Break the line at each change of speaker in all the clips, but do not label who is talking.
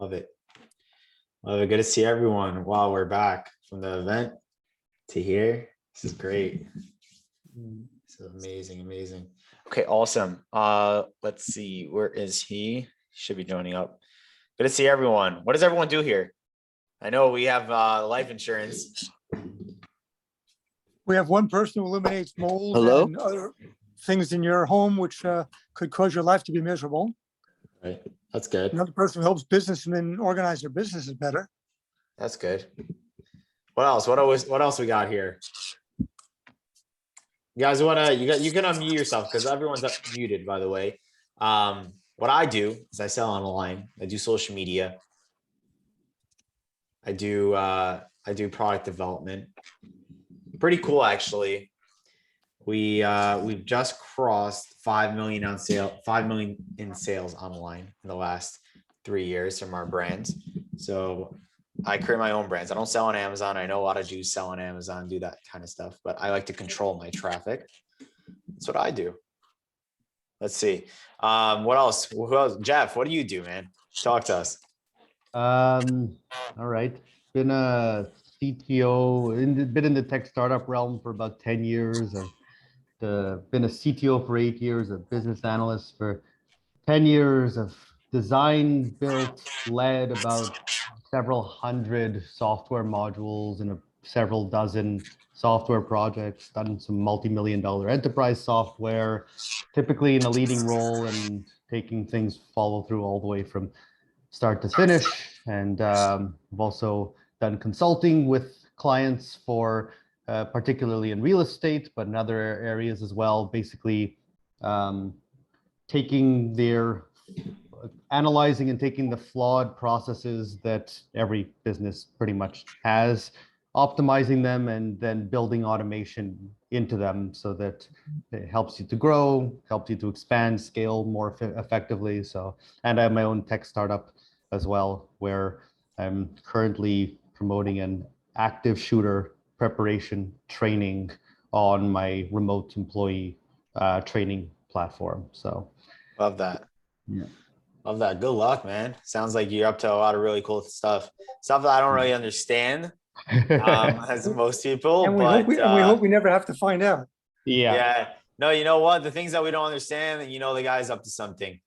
Love it. Love it. Good to see everyone. Wow, we're back from the event to here. This is great. So amazing, amazing. Okay, awesome. Let's see. Where is he? Should be joining up. Good to see everyone. What does everyone do here? I know we have life insurance.
We have one person who eliminates mold
Hello?
and other things in your home which could cause your life to be miserable.
Right. That's good.
Another person who helps businessmen organize their businesses better.
That's good. What else? What else we got here? You guys you can unmute yourself because everyone's muted, by the way. What I do is I sell online. I do social media. I do product development. Pretty cool, actually. We've just crossed 5 million in sales online in the last 3 years from our brands. So I create my own brands. I don't sell on Amazon. I know a lot of Jews sell on Amazon, do that kind of stuff, but I like to control my traffic. That's what I do. Let's see. What else? Who else? Jeff, what do you do, man? Talk to us.
All right. Been a CTO, been in the tech startup realm for about 10 years. I've been a CTO for 8 years, a business analyst for 10 years. I've designed, built, led about several hundred software modules and several dozen software projects, done some multi-million-dollar enterprise software, typically in a leading role and taking things follow through all the way from start to finish. And I've also done consulting with clients for particularly in real estate, but in other areas as well, basically analyzing and taking the flawed processes that every business pretty much has, optimizing them, and then building automation into them so that it helps you to grow, helps you to expand, scale more effectively. So, and I have my own tech startup as well, where I'm currently promoting an active shooter preparation training on my remote employee training platform. So
love that.
Yeah.
Love that. Good luck, man. Sounds like you're up to a lot of really cool stuff that I don't really understand as most people.
And we hope we never have to find out.
Yeah. No, you know what? The things that we don't understand, the guy's up to something.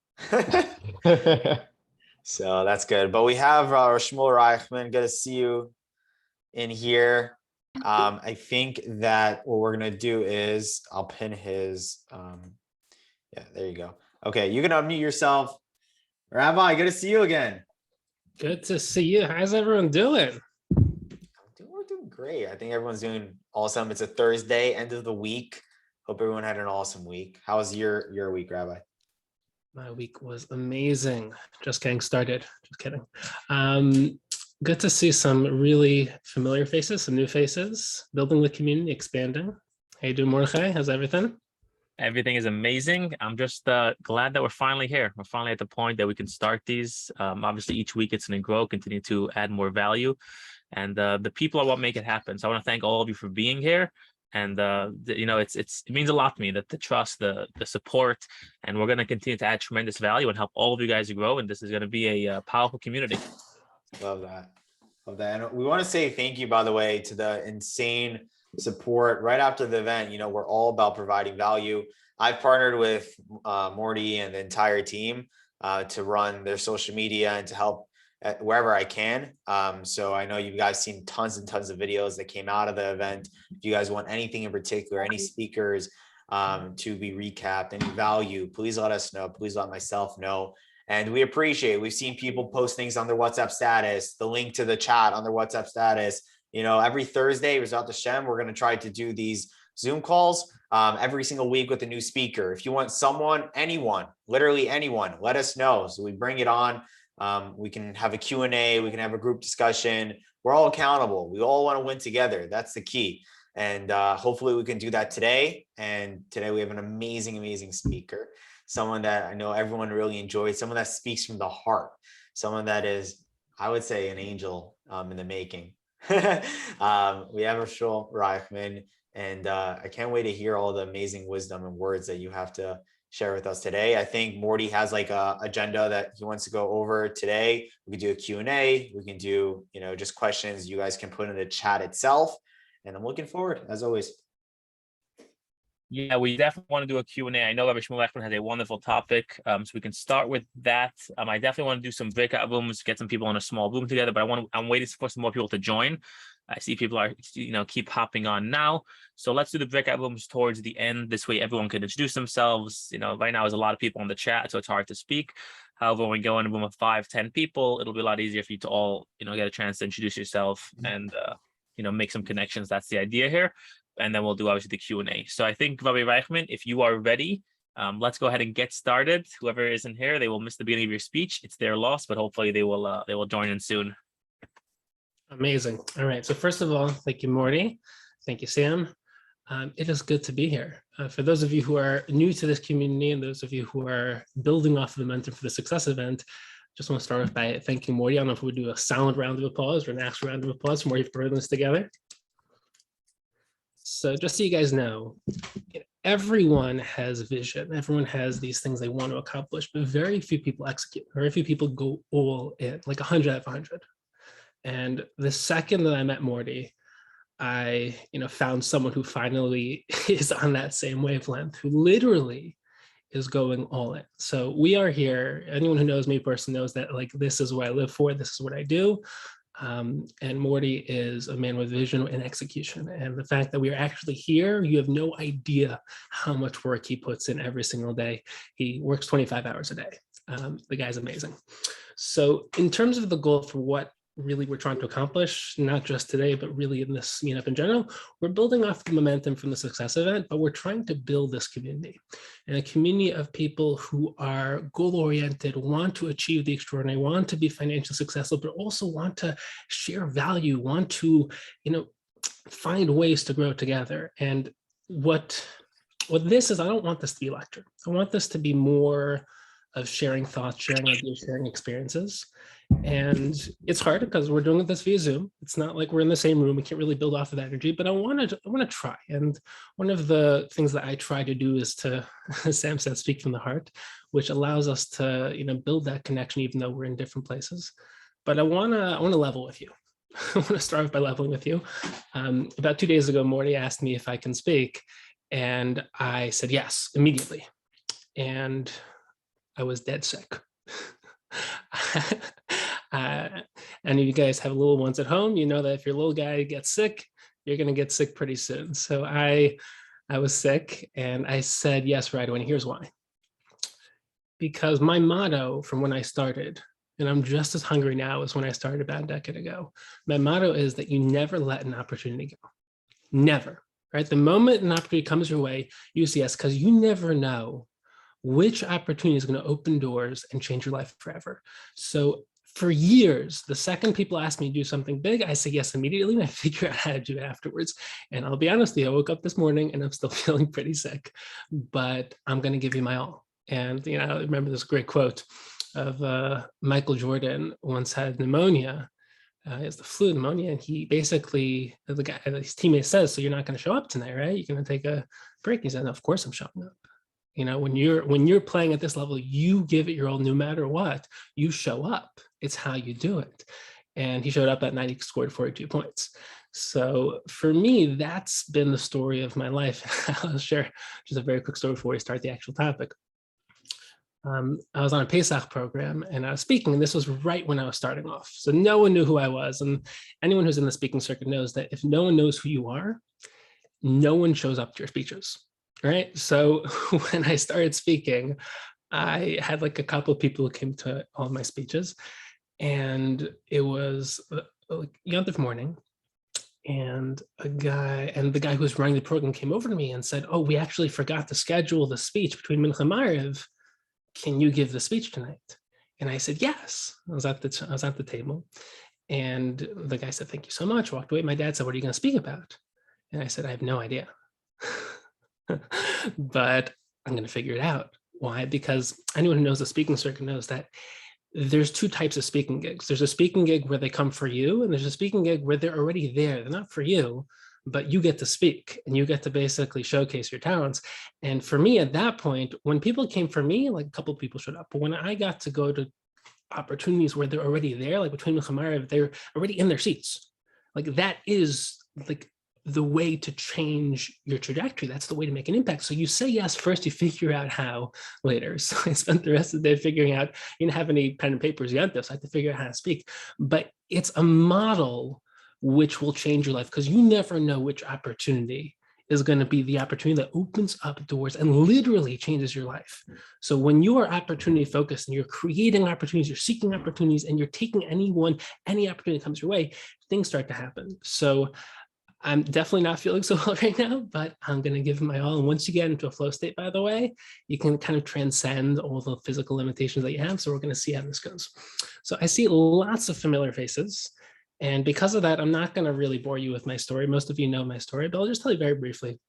So that's good. But we have Rabbi Shmuel Reichman. Good to see you in here. I think that what we're going to do is I'll pin his, yeah, there you go. Okay. You can unmute yourself. Rabbi, good to see you again.
Good to see you. How's everyone doing?
We're doing great. I think everyone's doing awesome. It's a Thursday, end of the week. Hope everyone had an awesome week. How was your week, Rabbi?
My week was amazing. Just getting started. Just kidding. Good to see some really familiar faces, some new faces, building the community, expanding. How you doing, Mordechai? How's everything?
Everything is amazing. I'm just glad that we're finally here. We're finally at the point that we can start these. Obviously, each week it's going to grow, continue to add more value. And the people are what make it happen. So I want to thank all of you for being here. And it means a lot to me, that the trust, the support, and we're going to continue to add tremendous value and help all of you guys to grow. And this is going to be a powerful community.
Love that. Love that. And we want to say thank you, by the way, to the insane support right after the event. We're all about providing value. I've partnered with Morty and the entire team to run their social media and to help wherever I can. So I know you guys seen tons and tons of videos that came out of the event. If you guys want anything in particular, any speakers to be recapped, any value, please let us know. Please let myself know. And we appreciate it. We've seen people post things on their WhatsApp status, the link to the chat on their WhatsApp status. Every Thursday, Rizat Hashem, we're going to try to do these Zoom calls every single week with a new speaker. If you want anyone, literally anyone, let us know. So we bring it on. We can have a Q&A. We can have a group discussion. We're all accountable. We all want to win together. That's the key. And hopefully we can do that today. And today we have an amazing, amazing speaker. Someone that I know everyone really enjoyed. Someone that speaks from the heart. Someone that is, I would say, an angel in the making. We have Shmuel Reichman, and I can't wait to hear all the amazing wisdom and words that you have to share with us today. I think Morty has like a agenda that he wants to go over today. We can do a Q&A. We can do, just questions you guys can put in the chat itself. And I'm looking forward, as always.
Yeah, we definitely want to do a Q&A. I know Rabbi Shmuel Reichman has a wonderful topic, so we can start with that. I definitely want to do some breakout rooms, get some people in a small room together, but I'm waiting for some more people to join. I see people are, keep hopping on now. So let's do the breakout rooms towards the end. This way everyone can introduce themselves. Right now there's a lot of people in the chat, so it's hard to speak. However, when we go in a room of 5-10 people, it'll be a lot easier for you to all, get a chance to introduce yourself and, make some connections. That's the idea here. And then we'll do obviously the Q&A. So I think Rabbi Reichman, if you are ready, let's go ahead and get started. Whoever isn't here, they will miss the beginning of your speech. It's their loss, but hopefully they will join in soon.
Amazing. All right. So first of all, thank you, Morty. Thank you, Sam. It is good to be here. For those of you who are new to this community and those of you who are building off of the momentum for the Success event, just want to start off by thanking Morty. I don't know if we do a silent round of applause or an actual round of applause for Morty for putting this together. So just so you guys know, everyone has vision. Everyone has these things they want to accomplish, but very few people execute. Very few people go all in, like 100 out of 100. And the second that I met Morty, I found someone who finally is on that same wavelength, who literally is going all in. So we are here. Anyone who knows me personally knows that this is what I live for. This is what I do. And Morty is a man with vision and execution. And the fact that we are actually here, you have no idea how much work he puts in every single day. He works 25 hours a day. The guy's amazing. So in terms of the goal for what really we're trying to accomplish, not just today, but really in this meetup in general, we're building off the momentum from the Success event, but we're trying to build this community, and a community of people who are goal-oriented, want to achieve the extraordinary, want to be financially successful, but also want to share value, want to, find ways to grow together. And what this is, I don't want this to be a lecture. I want this to be more of sharing thoughts, sharing ideas, sharing experiences. And it's hard because we're doing this via Zoom. It's not like we're in the same room. We can't really build off of that energy, but I want to try. And one of the things that I try to do is to, as Sam said, speak from the heart, which allows us to, build that connection, even though we're in different places. But I want to level with you. I want to start off by leveling with you. About 2 days ago, Morty asked me if I can speak, and I said yes immediately. And I was dead sick. And if you guys have little ones at home, you know that if your little guy gets sick, you're going to get sick pretty soon. So I was sick, and I said yes right away. And here's why. Because my motto from when I started, and I'm just as hungry now as when I started about a decade ago, my motto is that you never let an opportunity go. Never. Right? The moment an opportunity comes your way, you say yes, because you never know which opportunity is going to open doors and change your life forever. So for years, the second people ask me to do something big, I say yes immediately, and I figure out how to do it afterwards. And I'll be honest with you, I woke up this morning and I'm still feeling pretty sick, but I'm going to give you my all. And I remember this great quote of Michael Jordan once had pneumonia. He has the flu, pneumonia, and he basically, his teammate says, "So you're not going to show up tonight, right? You're going to take a break." He said, "No, of course I'm showing up." When you're playing at this level, you give it your all no matter what. You show up. It's how you do it. And he showed up that night. He scored 42 points. So for me, that's been the story of my life. I'll share just a very quick story before we start the actual topic. I was on a Pesach program and I was speaking, and this was right when I was starting off. So no one knew who I was. And anyone who's in the speaking circuit knows that if no one knows who you are, no one shows up to your speeches. Right. So when I started speaking, I had a couple of people who came to all my speeches, and it was Yom Tov morning, and the guy who was running the program came over to me and said, "Oh, we actually forgot to schedule the speech between Mincha and Maariv. Can you give the speech tonight?" And I said, yes. I was at the table, and the guy said, "Thank you so much." Walked away. My dad said, "What are you going to speak about?" And I said, "I have no idea." But I'm going to figure it out. Why? Because anyone who knows the speaking circuit knows that there's two types of speaking gigs. There's a speaking gig where they come for you, and there's a speaking gig where they're already there. They're not for you, but you get to speak and you get to basically showcase your talents. And for me at that point, when people came for me, like a couple of people showed up, but when I got to go to opportunities where they're already there, like between Milchamara, they're already in their seats. Like that is like the way to change your trajectory. That's the way to make an impact. So you say yes first, you figure out how later. So I spent the rest of the day figuring out, you didn't have any pen and papers yet, so I had to figure out how to speak. But it's a model which will change your life, because you never know which opportunity is going to be the opportunity that opens up doors and literally changes your life. So when you are opportunity focused and you're creating opportunities, you're seeking opportunities, and you're taking any opportunity that comes your way, things start to happen. So I'm definitely not feeling so well right now, but I'm going to give it my all. And once you get into a flow state, by the way, you can kind of transcend all the physical limitations that you have. So we're going to see how this goes. So I see lots of familiar faces. And because of that, I'm not going to really bore you with my story. Most of you know my story, but I'll just tell you very briefly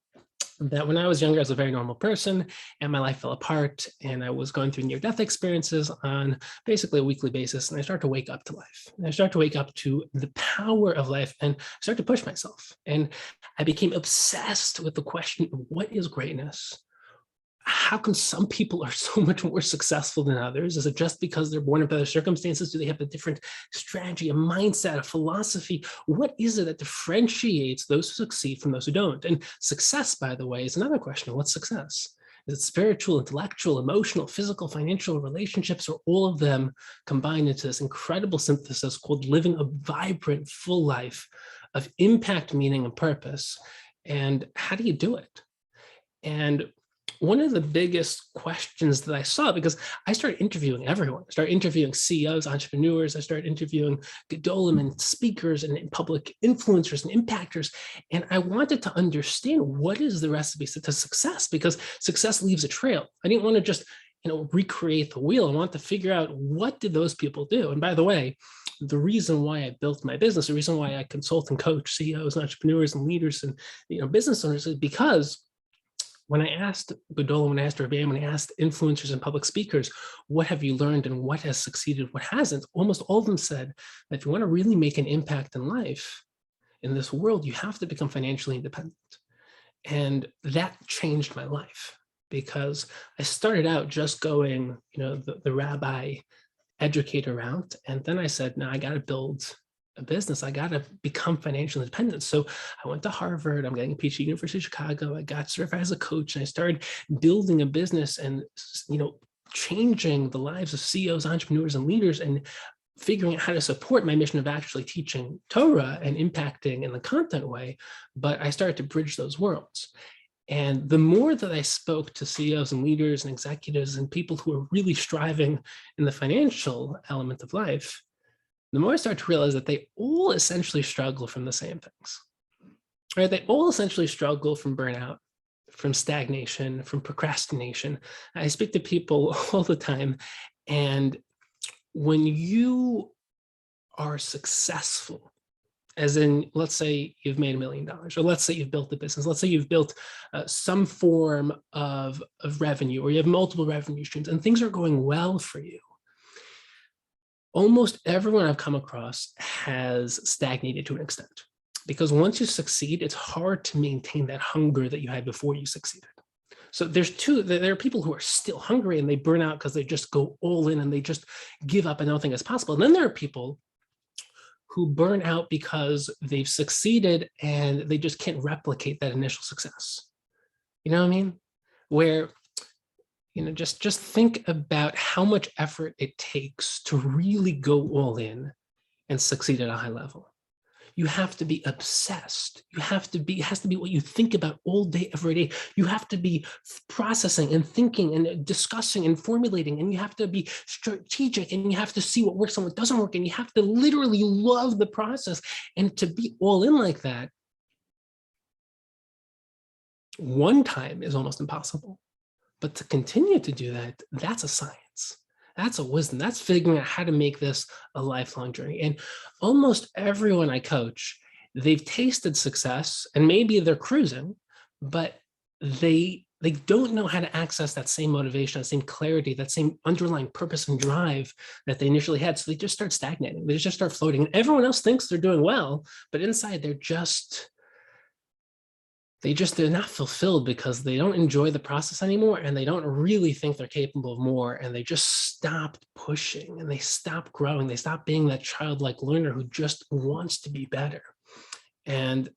that when I was younger, I was a very normal person and my life fell apart and I was going through near-death experiences on basically a weekly basis. And I started to wake up to life. And I started to wake up to the power of life and start to push myself. And I became obsessed with the question of what is greatness? How come some people are so much more successful than others? Is it just because they're born in better circumstances? Do they have a different strategy, a mindset, a philosophy? What is it that differentiates those who succeed from those who don't? And success, by the way, is another question. What's success? Is it spiritual, intellectual, emotional, physical, financial, relationships, or all of them combined into this incredible synthesis called living a vibrant, full life of impact, meaning, and purpose? And how do you do it? And one of the biggest questions that I saw, because I started interviewing everyone, I started interviewing CEOs, entrepreneurs, I started interviewing Gedolim and speakers and public influencers and impactors. And I wanted to understand what is the recipe to success, because success leaves a trail. I didn't want to just, recreate the wheel. I want to figure out what did those people do. And by the way, the reason why I built my business, the reason why I consult and coach CEOs and entrepreneurs and leaders and business owners is because when I asked Gedolim, when I asked Rabbi, when I asked influencers and public speakers, what have you learned and what has succeeded, what hasn't, almost all of them said that if you want to really make an impact in life, in this world, you have to become financially independent. And that changed my life, because I started out just going, the rabbi educator route. And then I said, no, I got to build a business. I got to become financially independent. So I went to Harvard. I'm getting a PhD at University of Chicago. I got certified as a coach, and I started building a business and, changing the lives of CEOs, entrepreneurs, and leaders, and figuring out how to support my mission of actually teaching Torah and impacting in the content way. But I started to bridge those worlds. And the more that I spoke to CEOs and leaders and executives and people who are really striving in the financial element of life, the more I start to realize that they all essentially struggle from the same things, right? They all essentially struggle from burnout, from stagnation, from procrastination. I speak to people all the time. And when you are successful, as in, let's say you've made $1 million, or let's say you've built a business, let's say you've built some form of revenue, or you have multiple revenue streams and things are going well for you. Almost everyone I've come across has stagnated to an extent, because once you succeed, it's hard to maintain that hunger that you had before you succeeded. So there are people who are still hungry and they burn out because they just go all in and they just give up and nothing is possible. And then there are people who burn out because they've succeeded and they just can't replicate that initial success. You know what I mean? Where just think about how much effort it takes to really go all in and succeed at a high level. You have to be obsessed. It has to be what you think about all day, every day. You have to be processing and thinking and discussing and formulating, and you have to be strategic, and you have to see what works and what doesn't work, and you have to literally love the process. And to be all in like that, one time is almost impossible. But to continue to do that, that's a science. That's a wisdom. That's figuring out how to make this a lifelong journey. And almost everyone I coach, they've tasted success and maybe they're cruising, but they don't know how to access that same motivation, that same clarity, that same underlying purpose and drive that they initially had. So they just start stagnating. They just start floating. And everyone else thinks they're doing well, but inside they're just they're not fulfilled because they don't enjoy the process anymore, and they don't really think they're capable of more, and they just stopped pushing and they stop growing. They stop being that childlike learner who just wants to be better. And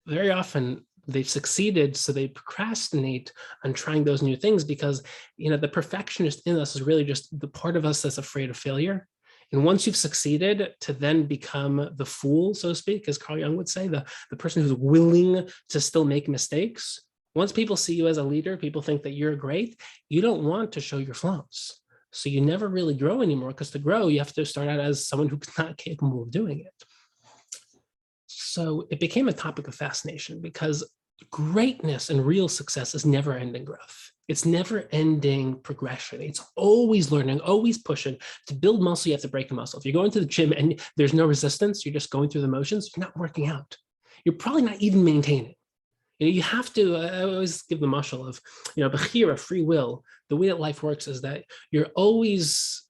very often they've succeeded, so they procrastinate on trying those new things because, the perfectionist in us is really just the part of us that's afraid of failure. And once you've succeeded, to then become the fool, so to speak, as Carl Jung would say, the person who's willing to still make mistakes. Once people see you as a leader, people think that you're great. You don't want to show your flaws. So you never really grow anymore, because to grow, you have to start out as someone who's not capable of doing it. So it became a topic of fascination, because greatness and real success is never ending growth. It's never ending progression. It's always learning, always pushing. To build muscle, you have to break a muscle. If you're going to the gym and there's no resistance, you're just going through the motions, you're not working out. You're probably not even maintaining. You have to, I always give the mashal of, bechira, free will. The way that life works is that you're always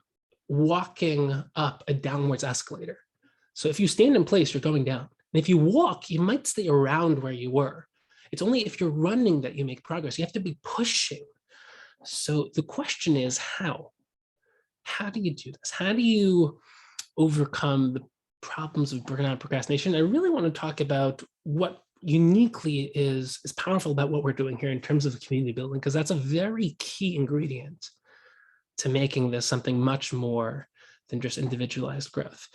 walking up a downwards escalator. So if you stand in place, you're going down. And if you walk, you might stay around where you were. It's only if you're running that you make progress. You have to be pushing. So the question is, how? How do you do this? How do you overcome the problems of burnout and procrastination? I really want to talk about what uniquely is powerful about what we're doing here in terms of community building, because that's a very key ingredient to making this something much more than just individualized growth.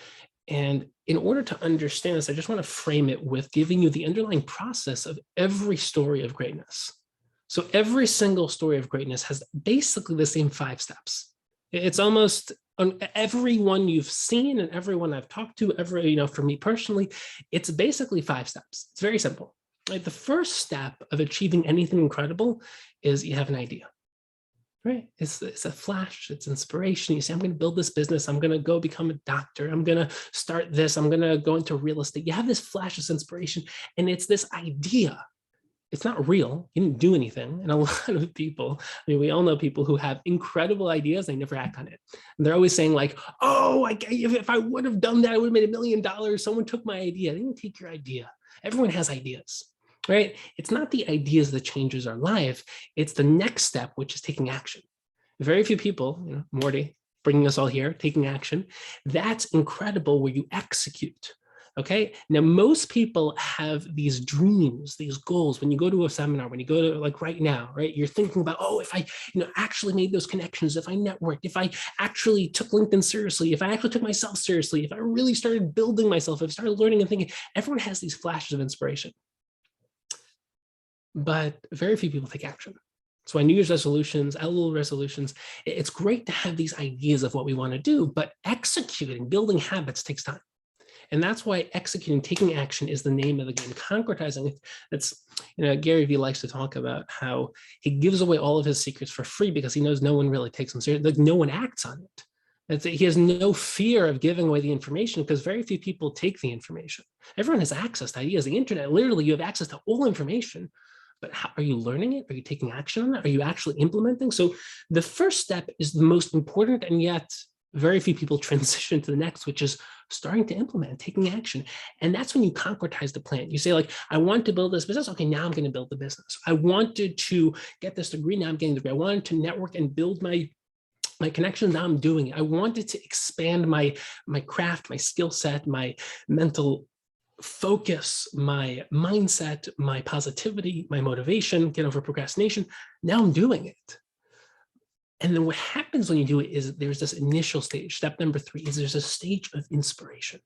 And in order to understand this, I just want to frame it with giving you the underlying process of every story of greatness. So every single story of greatness has basically the same 5 steps. It's almost on everyone you've seen and everyone I've talked to, for me personally, it's basically 5 steps. It's very simple. Right? The first step of achieving anything incredible is you have an idea. Right? It's a flash, it's inspiration. You say, I'm going to build this business. I'm going to go become a doctor. I'm going to start this. I'm going to go into real estate. You have this flash of inspiration, and it's this idea. It's not real. You didn't do anything. And a lot of people, we all know people who have incredible ideas, they never act on it. And they're always saying like, oh, if I would have done that, I would have made $1 million. Someone took my idea. They didn't take your idea. Everyone has ideas. Right? It's not the ideas that changes our life. It's the next step, which is taking action. Very few people, Morty, bringing us all here, taking action. That's incredible, where you execute. Okay. Now, most people have these dreams, these goals. When you go to a seminar, when you go to like right now, right, you're thinking about, oh, if I, actually made those connections, if I networked, if I actually took LinkedIn seriously, if I actually took myself seriously, if I really started building myself, if I started learning and thinking, everyone has these flashes of inspiration. But very few people take action. So New Year's resolutions, LOL resolutions, it's great to have these ideas of what we want to do, but executing, building habits takes time. And that's why executing, taking action is the name of the game. Concretizing, that's, Gary Vee likes to talk about how he gives away all of his secrets for free because he knows no one really takes them seriously. Like, no one acts on it. He has no fear of giving away the information because very few people take the information. Everyone has access to ideas. The internet, literally, you have access to all information. But how, are you learning it? Are you taking action on it? Are you actually implementing? So the first step is the most important, and yet very few people transition to the next, which is starting to implement, taking action. And that's when you concretize the plan. You say, like, I want to build this business. Okay, now I'm going to build the business. I wanted to get this degree. Now I'm getting the degree. I wanted to network and build my connections. Now I'm doing it. I wanted to expand my craft, my skill set, my mental focus, my mindset, my positivity, my motivation, get over procrastination. Now I'm doing it. And then what happens when you do it is there's this initial stage. Step number 3 is there's a stage of inspiration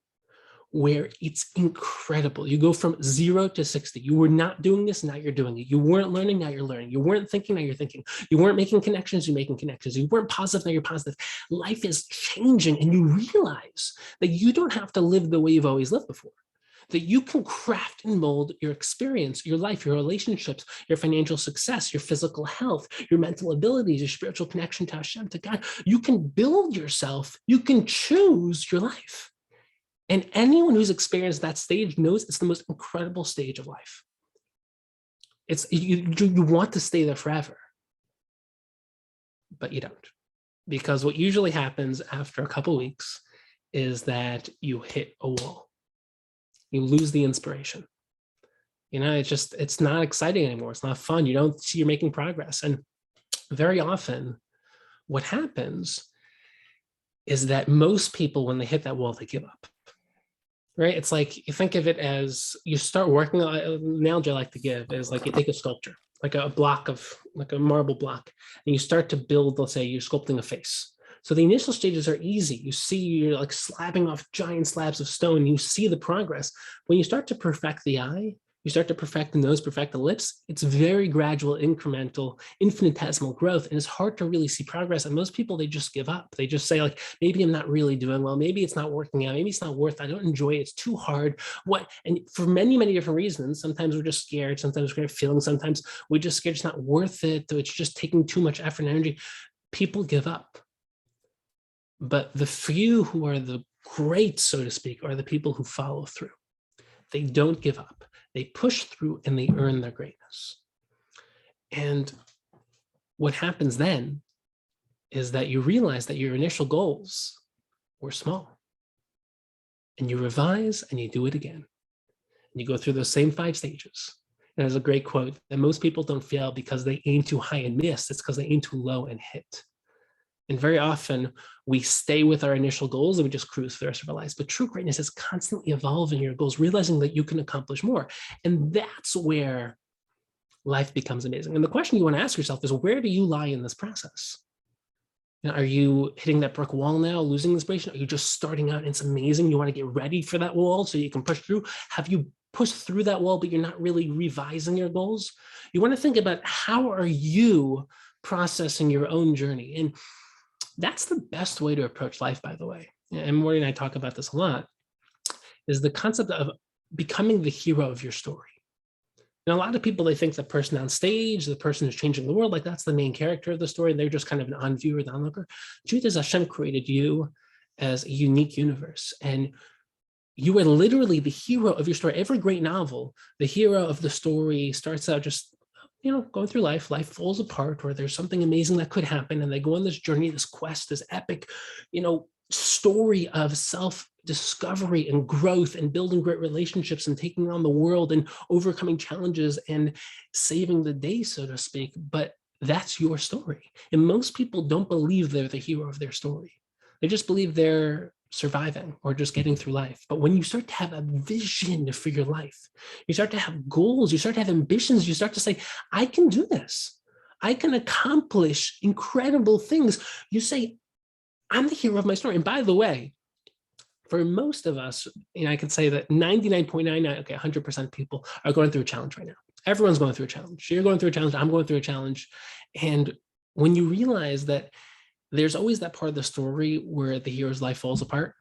where it's incredible. You go from 0 to 60. You were not doing this, now you're doing it. You weren't learning, now you're learning. You weren't thinking, now you're thinking. You weren't making connections, you're making connections. You weren't positive, now you're positive. Life is changing, and you realize that you don't have to live the way you've always lived before. That you can craft and mold your experience, your life, your relationships, your financial success, your physical health, your mental abilities, your spiritual connection to Hashem, to God. You can build yourself. You can choose your life. And anyone who's experienced that stage knows it's the most incredible stage of life. It's you want to stay there forever, but you don't. Because what usually happens after a couple of weeks is that you hit a wall. You lose the inspiration. it's not exciting anymore. It's not fun. You don't see you're making progress. And very often what happens is that most people, when they hit that wall, they give up. Right? It's like, you think of it as you start working on, an analogy I like to give is like you take a sculpture, like a block of, like a marble block, and you start to build, let's say you're sculpting a face. So the initial stages are easy. You see you're like slabbing off giant slabs of stone. You see the progress. When you start to perfect the eye, you start to perfect the nose, perfect the lips, it's very gradual, incremental, infinitesimal growth. And it's hard to really see progress. And most people, they just give up. They just say like, maybe I'm not really doing well. Maybe it's not working out. Maybe it's not worth it. I don't enjoy it. It's too hard. What? And for many, many different reasons, sometimes we're just scared. Sometimes we're feeling, sometimes we're just scared it's not worth it. It's just taking too much effort and energy. People give up. But the few who are the great, so to speak, are the people who follow through. They don't give up. They push through and they earn their greatness. And what happens then is that you realize that your initial goals were small. And you revise and you do it again. And you go through those same 5 stages. And there's a great quote that most people don't fail because they aim too high and miss. It's because they aim too low and hit. And very often we stay with our initial goals and we just cruise for the rest of our lives. But true greatness is constantly evolving your goals, realizing that you can accomplish more. And that's where life becomes amazing. And the question you want to ask yourself is, where do you lie in this process? Are you hitting that brick wall now, losing inspiration? Are you just starting out and it's amazing? You want to get ready for that wall so you can push through? Have you pushed through that wall, but you're not really revising your goals? You want to think about, how are you processing your own journey? And that's the best way to approach life, by the way. And Morty and I talk about this a lot, is the concept of becoming the hero of your story. Now, a lot of people, they think the person on stage, the person who's changing the world, like that's the main character of the story. They're just kind of an on-viewer, the onlooker. Truth is, Hashem created you as a unique universe. And you are literally the hero of your story. Every great novel, the hero of the story starts out just, going through life falls apart, or there's something amazing that could happen. And they go on this journey, this quest, this epic, story of self-discovery and growth and building great relationships and taking on the world and overcoming challenges and saving the day, so to speak. But that's your story. And most people don't believe they're the hero of their story. They just believe they're surviving or just getting through life. But when you start to have a vision for your life, you start to have goals, you start to have ambitions, you start to say, I can do this. I can accomplish incredible things. You say, I'm the hero of my story. And by the way, for most of us, I can say that 99.99, 100% people are going through a challenge right now. Everyone's going through a challenge. You're going through a challenge. I'm going through a challenge. And when you realize that there's always that part of the story where the hero's life falls apart,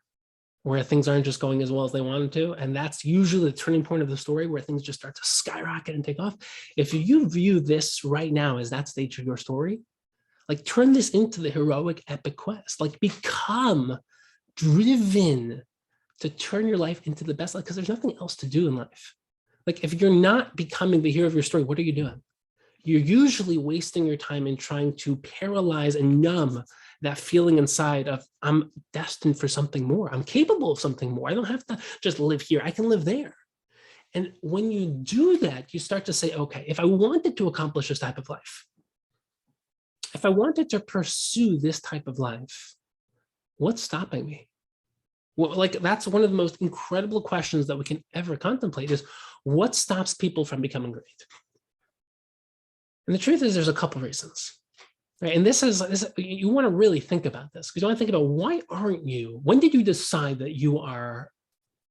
where things aren't just going as well as they wanted to. And that's usually the turning point of the story where things just start to skyrocket and take off. If you view this right now as that stage of your story, like turn this into the heroic epic quest, like become driven to turn your life into the best life, because there's nothing else to do in life. Like if you're not becoming the hero of your story, what are you doing? You're usually wasting your time in trying to paralyze and numb that feeling inside of, I'm destined for something more. I'm capable of something more. I don't have to just live here. I can live there. And when you do that, you start to say, okay, if I wanted to accomplish this type of life, if I wanted to pursue this type of life, what's stopping me? Well, like that's one of the most incredible questions that we can ever contemplate, is what stops people from becoming great? And the truth is, there's a couple reasons, right? And this is you want to really think about this, because you want to think about, why aren't you? When did you decide that you are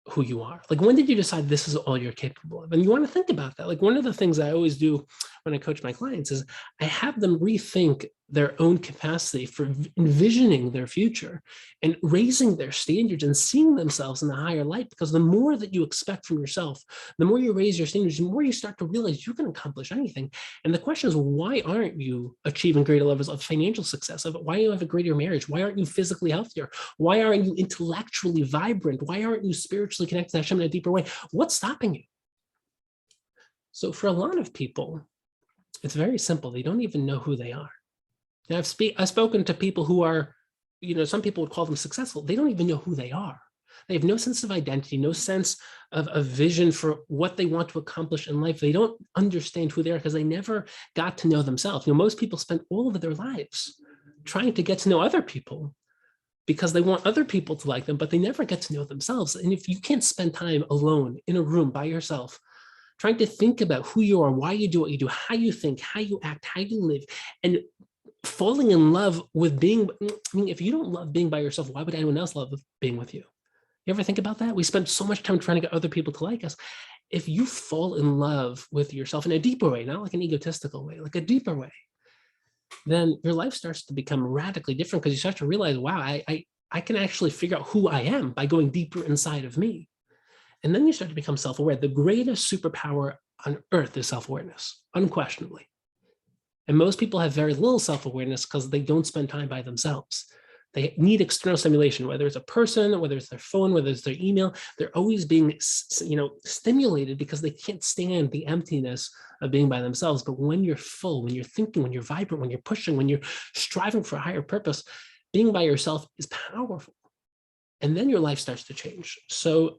who you are? Like, when did you decide this is all you're capable of? And you want to think about that. Like, one of the things I always do when I coach my clients is I have them rethink their own capacity for envisioning their future and raising their standards and seeing themselves in a higher light. Because the more that you expect from yourself, the more you raise your standards, the more you start to realize you can accomplish anything. And the question is, why aren't you achieving greater levels of financial success? Why do you have a greater marriage? Why aren't you physically healthier? Why aren't you intellectually vibrant? Why aren't you spiritually connected to Hashem in a deeper way? What's stopping you? So for a lot of people, it's very simple. They don't even know who they are. And I've spoken to people who are, some people would call them successful. They don't even know who they are. They have no sense of identity, no sense of a vision for what they want to accomplish in life. They don't understand who they are because they never got to know themselves. Most people spend all of their lives trying to get to know other people because they want other people to like them, but they never get to know themselves. And if you can't spend time alone in a room by yourself, trying to think about who you are, why you do what you do, how you think, how you act, how you live, and falling in love with being, if you don't love being by yourself, why would anyone else love being with you? You ever think about that? We spend so much time trying to get other people to like us. If you fall in love with yourself in a deeper way, not like an egotistical way, like a deeper way, then your life starts to become radically different because you start to realize, wow, I can actually figure out who I am by going deeper inside of me. And then you start to become self-aware. The greatest superpower on earth is self-awareness, unquestionably. And most people have very little self-awareness because they don't spend time by themselves. They need external stimulation, whether it's a person, whether it's their phone, whether it's their email. They're always being, stimulated because they can't stand the emptiness of being by themselves. But when you're full, when you're thinking, when you're vibrant, when you're pushing, when you're striving for a higher purpose, being by yourself is powerful. And then your life starts to change. So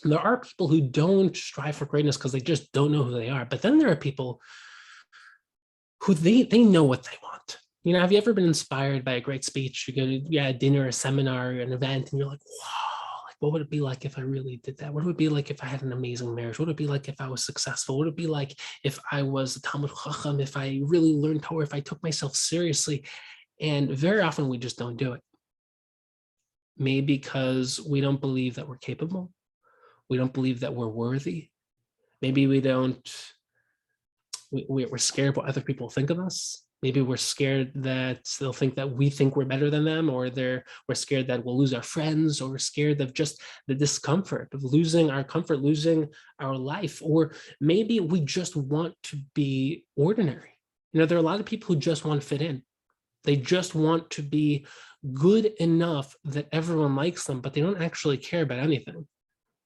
there are people who don't strive for greatness because they just don't know who they are. But then there are people who they know what they want. Have you ever been inspired by a great speech? You go to a dinner, a seminar, an event, and you're like, wow, like what would it be like if I really did that? What would it be like if I had an amazing marriage? What would it be like if I was successful? What would it be like if I was a Talmud Chacham, if I really learned Torah, if I took myself seriously? And very often we just don't do it. Maybe because we don't believe that we're capable. We don't believe that we're worthy. Maybe we're scared what other people think of us. Maybe we're scared that they'll think that we think we're better than them, or we're scared that we'll lose our friends, or we're scared of just the discomfort of losing our comfort, losing our life. Or maybe we just want to be ordinary. There are a lot of people who just want to fit in. They just want to be good enough that everyone likes them, but they don't actually care about anything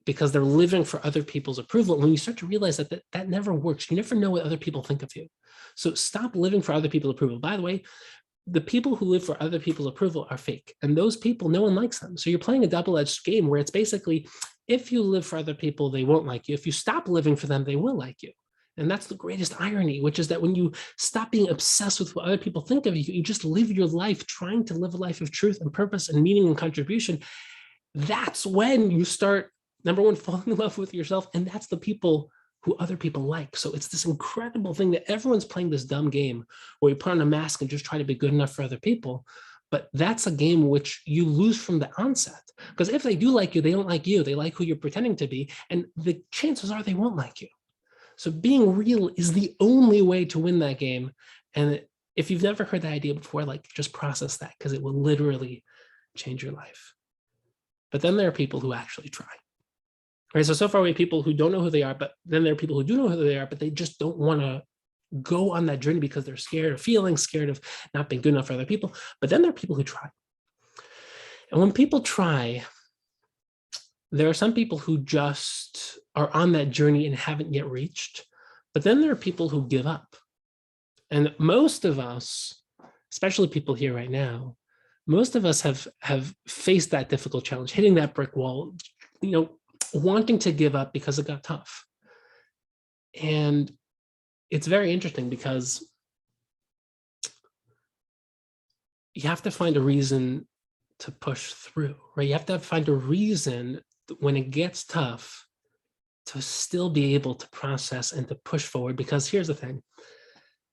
because they're living for other people's approval. And when you start to realize that never works, you never know what other people think of you. So stop living for other people's approval. By the way, the people who live for other people's approval are fake. And those people, no one likes them. So you're playing a double-edged game where it's basically, if you live for other people, they won't like you. If you stop living for them, they will like you. And that's the greatest irony, which is that when you stop being obsessed with what other people think of you, you just live your life trying to live a life of truth and purpose and meaning and contribution. That's when you start, number one, falling in love with yourself. And that's the people who other people like. So it's this incredible thing that everyone's playing this dumb game where you put on a mask and just try to be good enough for other people. But that's a game which you lose from the onset. Because if they do like you, they don't like you. They like who you're pretending to be. And the chances are they won't like you. So being real is the only way to win that game. And if you've never heard that idea before, just process that, because it will literally change your life. But then there are people who actually try. Right, so far we have people who don't know who they are, but then there are people who do know who they are, but they just don't want to go on that journey because they're scared of feeling, scared of not being good enough for other people. But then there are people who try. And when people try, there are some people who just are on that journey and haven't yet reached. But then there are people who give up. And most of us, especially people here right now, most of us have faced that difficult challenge, hitting that brick wall, wanting to give up because it got tough. And it's very interesting because you have to find a reason to push through, right? You have to find a reason when it gets tough to still be able to process and to push forward. Because here's the thing,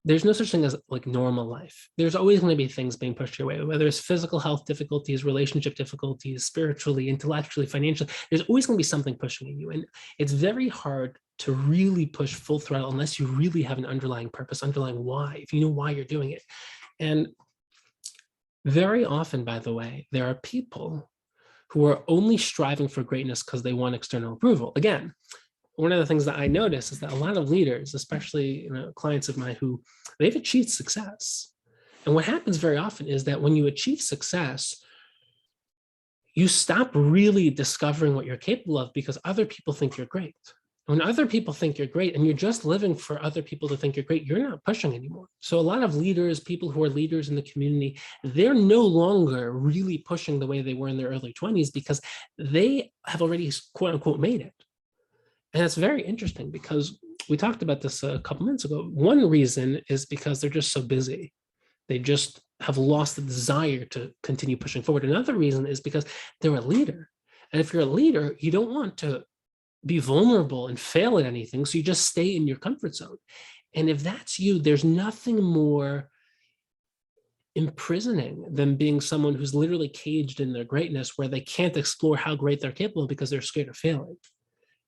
there's no such thing as normal life. There's always going to be things being pushed your way, whether it's physical health difficulties, relationship difficulties, spiritually, intellectually, financially. There's always going to be something pushing at you. And it's very hard to really push full throttle unless you really have an underlying purpose, underlying why, if you know why you're doing it. And very often, by the way, there are people who are only striving for greatness because they want external approval. Again, one of the things that I notice is that a lot of leaders, especially clients of mine, who they've achieved success. And what happens very often is that when you achieve success, you stop really discovering what you're capable of because other people think you're great. When other people think you're great and you're just living for other people to think you're great, you're not pushing anymore. So a lot of leaders, people who are leaders in the community, they're no longer really pushing the way they were in their early 20s because they have already quote unquote made it. And it's very interesting because we talked about this a couple minutes ago. One reason is because they're just so busy. They just have lost the desire to continue pushing forward. Another reason is because they're a leader. And if you're a leader, you don't want to be vulnerable and fail at anything. So you just stay in your comfort zone. And if that's you, there's nothing more imprisoning than being someone who's literally caged in their greatness where they can't explore how great they're capable because they're scared of failing.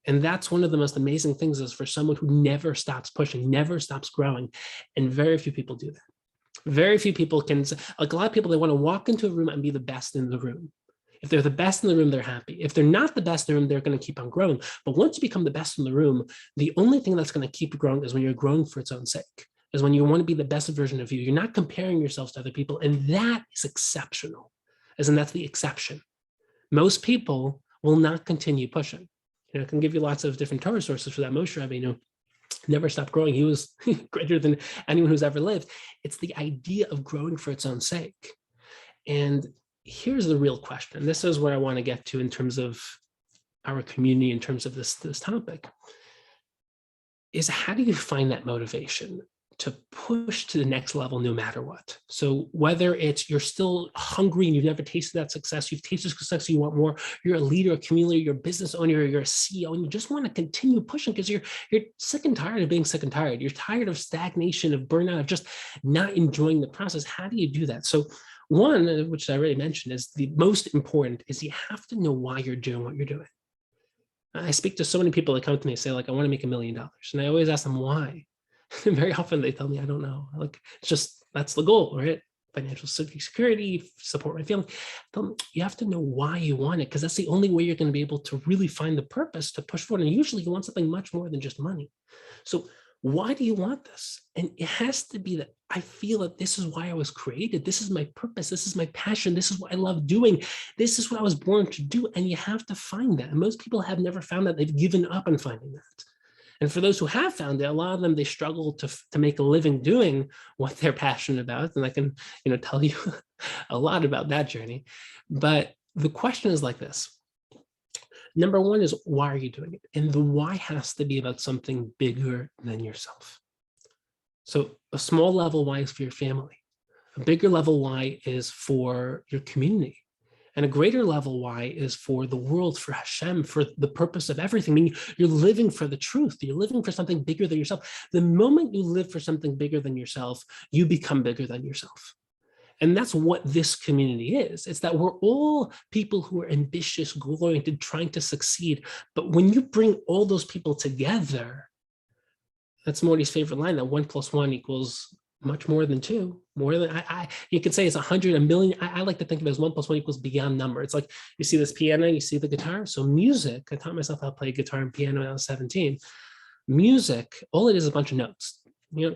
And that's one of the most amazing things is for someone who never stops pushing, never stops growing. And very few people do that. Very few people can, like a lot of people, they want to walk into a room and be the best in the room. If they're the best in the room, they're happy. If they're not the best in the room, they're going to keep on growing. But once you become the best in the room, the only thing that's going to keep growing is when you're growing for its own sake, is when you want to be the best version of you. You're not comparing yourselves to other people. And that is exceptional, as in that's the exception. Most people will not continue pushing. You know, I can give you lots of different Torah sources for that. Moshe Rabbeinu never stopped growing. He was greater than anyone who's ever lived. It's the idea of growing for its own sake. And here's the real question. This is what I want to get to in terms of our community, in terms of this topic, is how do you find that motivation to push to the next level no matter what? So whether it's you're still hungry and you've never tasted that success, you've tasted success, so you want more, you're a leader, a community, you're a business owner, you're a CEO, and you just want to continue pushing because you're sick and tired of being sick and tired. You're tired of stagnation, of burnout, of just not enjoying the process. How do you do that? So one, which I already mentioned, is the most important, is you have to know why you're doing what you're doing. I speak to so many people that come to me and say, like, I want to make $1 million. And I always ask them why. And very often they tell me, I don't know. Like, it's just, that's the goal, right? Financial security, support my family. Tell them, you have to know why you want it, because that's the only way you're going to be able to really find the purpose to push forward. And usually you want something much more than just money. So why do you want this? And it has to be that I feel that this is why I was created. This is my purpose. This is my passion. This is what I love doing. This is what I was born to do. And you have to find that. And most people have never found that. They've given up on finding that. And for those who have found it, a lot of them, they struggle to make a living doing what they're passionate about. And I can, tell you a lot about that journey. But the question is like this. Number one is, why are you doing it? And the why has to be about something bigger than yourself. So a small level why is for your family. A bigger level why is for your community. And a greater level why is for the world, for Hashem, for the purpose of everything. I mean, you're living for the truth. You're living for something bigger than yourself. The moment you live for something bigger than yourself, you become bigger than yourself. And that's what this community is. It's that we're all people who are ambitious, goal-oriented, trying to succeed. But when you bring all those people together, that's Morty's favorite line, that 1 + 1 equals much more than 2. More than you could say it's 100, a million. I like to think of it as 1 + 1 equals beyond number. It's like you see this piano, you see the guitar. So music, I taught myself how to play guitar and piano when I was 17. Music, all it is a bunch of notes.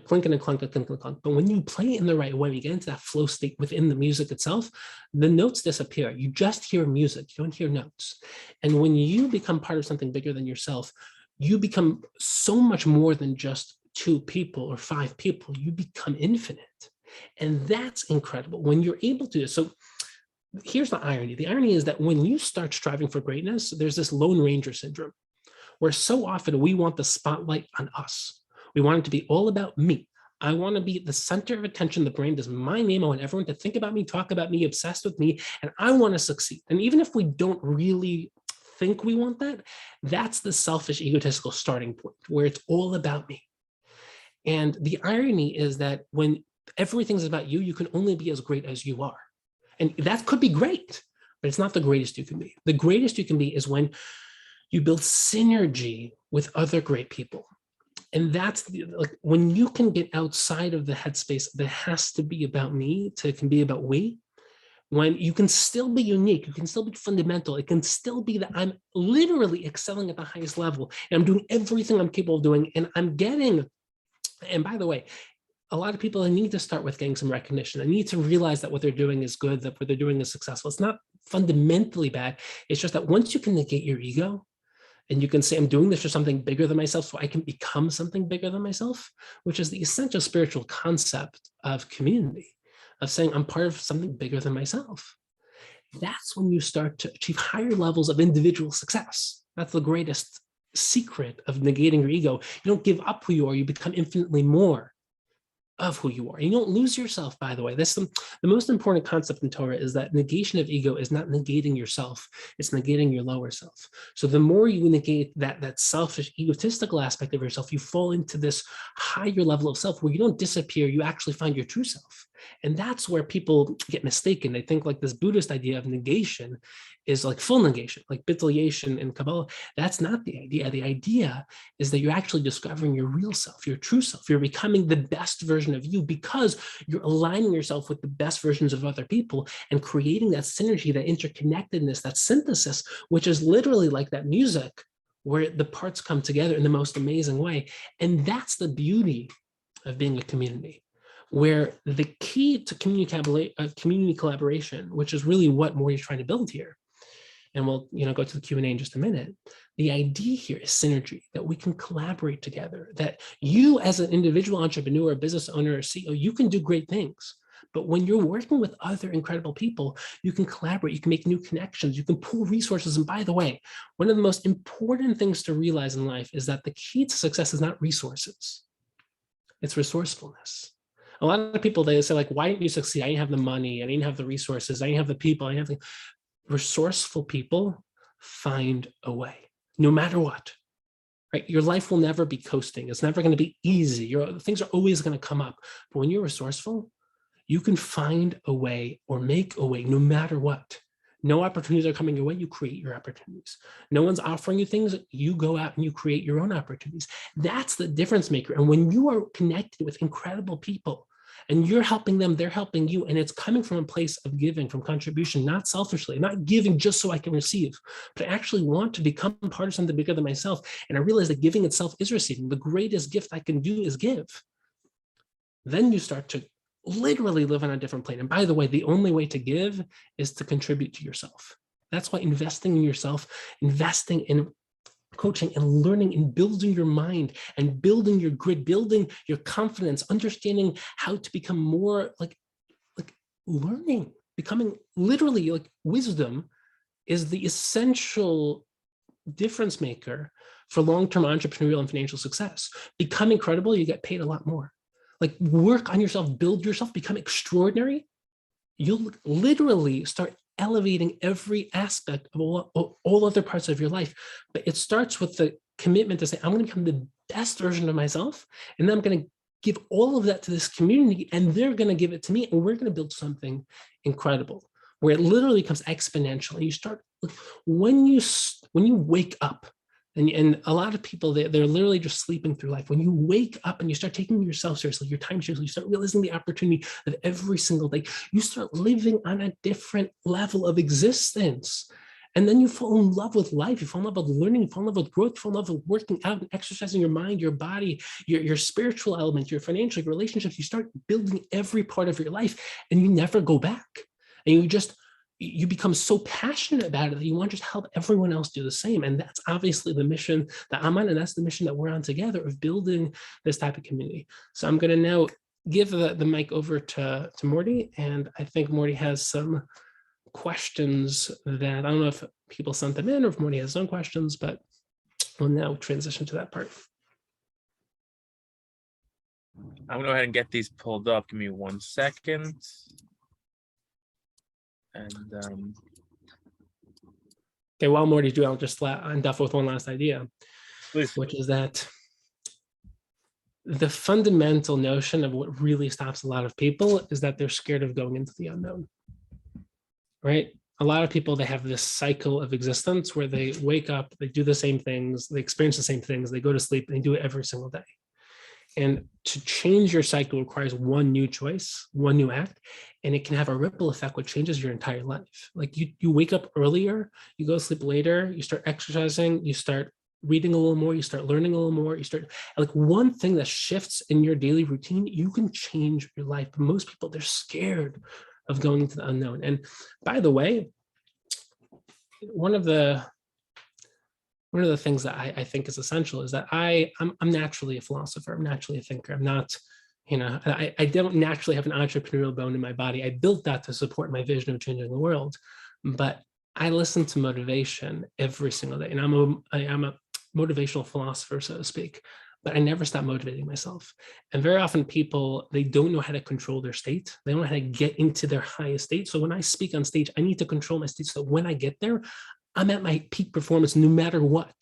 Clinking and clunk, clink and clunk. But when you play it in the right way, you get into that flow state within the music itself, the notes disappear. You just hear music. You don't hear notes. And when you become part of something bigger than yourself, you become so much more than just 2 people or 5 people. You become infinite. And that's incredible when you're able to do this. So here's the irony. The irony is that when you start striving for greatness, there's this Lone Ranger syndrome, where so often we want the spotlight on us. We want it to be all about me. I want to be the center of attention. The brain is my name. I want everyone to think about me, talk about me, obsessed with me, and I want to succeed. And even if we don't really think we want that, that's the selfish, egotistical starting point, where it's all about me. And the irony is that when everything's about you, you can only be as great as you are. And that could be great, but it's not the greatest you can be. The greatest you can be is when you build synergy with other great people. And that's like when you can get outside of the headspace that has to be about me to can be about we, when you can still be unique, you can still be fundamental. It can still be that I'm literally excelling at the highest level and I'm doing everything I'm capable of doing. And I'm getting, and by the way, a lot of people need to start with getting some recognition. They need to realize that what they're doing is good, that what they're doing is successful. It's not fundamentally bad. It's just that once you can negate your ego, And you can say, I'm doing this for something bigger than myself so I can become something bigger than myself, which is the essential spiritual concept of community, of saying I'm part of something bigger than myself. That's when you start to achieve higher levels of individual success. That's the greatest secret of negating your ego. You don't give up who you are, you become infinitely more of who you are. And you don't lose yourself, by the way. That's the most important concept in Torah, is that negation of ego is not negating yourself, it's negating your lower self. So the more you negate that selfish, egotistical aspect of yourself, you fall into this higher level of self where you don't disappear, you actually find your true self. And that's where people get mistaken. They think like this Buddhist idea of negation is like full negation, like bittul in Kabbalah. That's not the idea. The idea is that you're actually discovering your real self, your true self. You're becoming the best version of you because you're aligning yourself with the best versions of other people and creating that synergy, that interconnectedness, that synthesis, which is literally like that music where the parts come together in the most amazing way. And that's the beauty of being a community, where the key to community collaboration, which is really what Morty's trying to build here, and we'll go to the Q&A in just a minute. The idea here is synergy, that we can collaborate together, that you as an individual entrepreneur, business owner, or CEO, you can do great things. But when you're working with other incredible people, you can collaborate, you can make new connections, you can pool resources. And by the way, one of the most important things to realize in life is that the key to success is not resources, it's resourcefulness. A lot of people, they say like, why didn't you succeed? I didn't have the money, I didn't have the resources, I didn't have the people, I didn't have the... Resourceful people find a way, no matter what, right? Your life will never be coasting. It's never going to be easy. Things are always going to come up. But when you're resourceful, you can find a way or make a way no matter what. No opportunities are coming your way, you create your opportunities. No one's offering you things, you go out and you create your own opportunities. That's the difference maker. And when you are connected with incredible people, and you're helping them, they're helping you. And it's coming from a place of giving, from contribution, not selfishly, not giving just so I can receive, but I actually want to become part of something bigger than myself. And I realize that giving itself is receiving. The greatest gift I can do is give. Then you start to literally live on a different plane. And by the way, the only way to give is to contribute to yourself. That's why investing in yourself, investing in coaching and learning and building your mind and building your grit, building your confidence, understanding how to become more like learning, becoming literally like wisdom is the essential difference maker for long-term entrepreneurial and financial success. Become incredible, you get paid a lot more. Like work on yourself, build yourself, become extraordinary. You'll literally start elevating every aspect of all other parts of your life. But it starts with the commitment to say, I'm going to become the best version of myself. And then I'm going to give all of that to this community and they're going to give it to me. And we're going to build something incredible where it literally becomes exponential. And you start, when you wake up, and a lot of people, they're literally just sleeping through life. When you wake up and you start taking yourself seriously, your time seriously, you start realizing the opportunity of every single day, you start living on a different level of existence. And then you fall in love with life, you fall in love with learning, you fall in love with growth, you fall in love with working out and exercising your mind, your body, your spiritual element, your financial, your relationships. You start building every part of your life and you never go back. And you become so passionate about it that you want to just help everyone else do the same. And that's obviously the mission that I'm on, and that's the mission that we're on together of building this type of community. So I'm going to now give the mic over to Morty, and I think Morty has some questions that I don't know if people sent them in or if Morty has some questions, but we'll now transition to that part.
I'm going to go ahead and get these pulled up. Give me 1 second. And
okay, while Morty's doing, I'll just end off with one last idea,
please.
Which is that the fundamental notion of what really stops a lot of people is that they're scared of going into the unknown, right? A lot of people, they have this cycle of existence where they wake up, they do the same things, they experience the same things, they go to sleep, and they do it every single day. And to change your cycle requires one new choice, one new act, and it can have a ripple effect which changes your entire life. Like you wake up earlier, you go to sleep later, you start exercising, you start reading a little more, you start learning a little more, you start like one thing that shifts in your daily routine, you can change your life. But most people, they're scared of going into the unknown. And by the way, one of the one of the things that I think is essential is that I'm naturally a philosopher. I'm naturally a thinker. I'm not, I don't naturally have an entrepreneurial bone in my body. I built that to support my vision of changing the world. But I listen to motivation every single day. And I'm a motivational philosopher, so to speak. But I never stop motivating myself. And very often people, they don't know how to control their state. They don't know how to get into their highest state. So when I speak on stage, I need to control my state so that when I get there, I'm at my peak performance no matter what.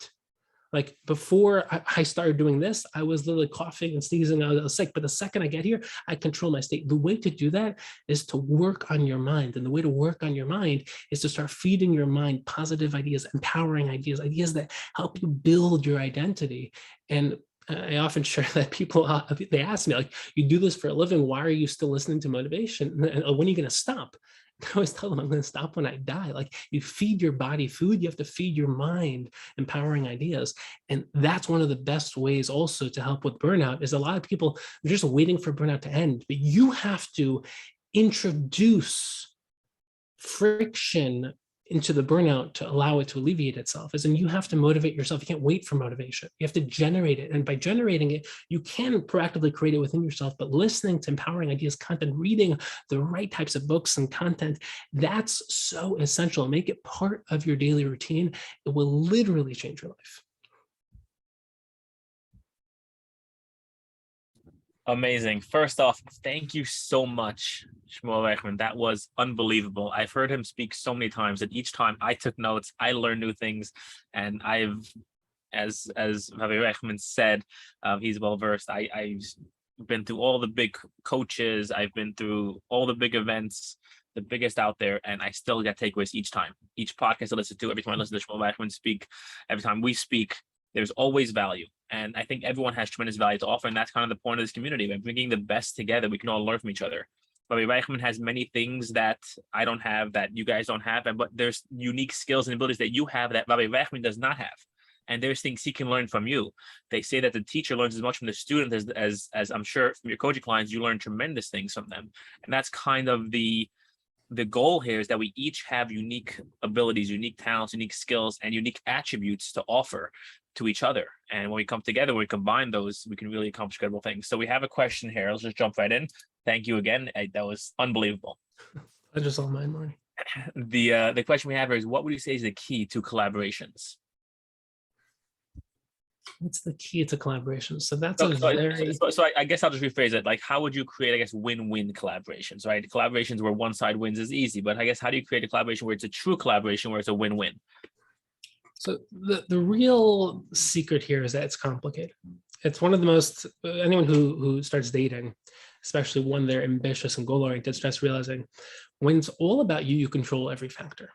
Like before I started doing this, I was literally coughing and sneezing. I was sick. But the second I get here, I control my state. The way to do that is to work on your mind. And the way to work on your mind is to start feeding your mind positive ideas, empowering ideas, ideas that help you build your identity. And I often share that people, they ask me, like, you do this for a living, why are you still listening to motivation? And when are you going to stop? I always tell them I'm going to stop when I die. Like, you feed your body food, you have to feed your mind empowering ideas. And that's one of the best ways also to help with burnout is a lot of people are just waiting for burnout to end, but you have to introduce friction into the burnout to allow it to alleviate itself. As in, you have to motivate yourself. You can't wait for motivation. You have to generate it. And by generating it, you can proactively create it within yourself, but listening to empowering ideas, content, reading the right types of books and content, that's so essential. Make it part of your daily routine. It will literally change your life.
Amazing. First off, thank you so much, Shmuel Reichman. That was unbelievable. I've heard him speak so many times, and each time I took notes, I learned new things. And I've, as Rabbi Reichman said, he's well versed. I've been through all the big coaches. I've been through all the big events, the biggest out there, and I still get takeaways each time. Each podcast I listen to, every time I listen to Shmuel Reichman speak, every time we speak, there's always value. And I think everyone has tremendous value to offer. And that's kind of the point of this community. By bringing the best together, we can all learn from each other. Rabbi Reichman has many things that I don't have, that you guys don't have. But there's unique skills and abilities that you have that Rabbi Reichman does not have. And there's things he can learn from you. They say that the teacher learns as much from the student as I'm sure from your coaching clients, you learn tremendous things from them. And that's kind of the goal here, is that we each have unique abilities, unique talents, unique skills, and unique attributes to offer to each other. And when we come together, when we combine those, we can really accomplish incredible things. So we have a question here. Let's just jump right in. Thank you again. That was unbelievable.
I just saw mine, Marty.
The question we have here is, what would you say is the key to collaborations?
What's the key to collaboration? So that's
So I guess I'll just rephrase it. Like, how would you create, I guess, win-win collaborations, right? Collaborations where one side wins is easy, but I guess, how do you create a collaboration where it's a true collaboration, where it's a win-win?
So the real secret here is that it's complicated. It's one of the most, anyone who starts dating, especially when they're ambitious and goal-oriented, starts realizing when it's all about you, you control every factor.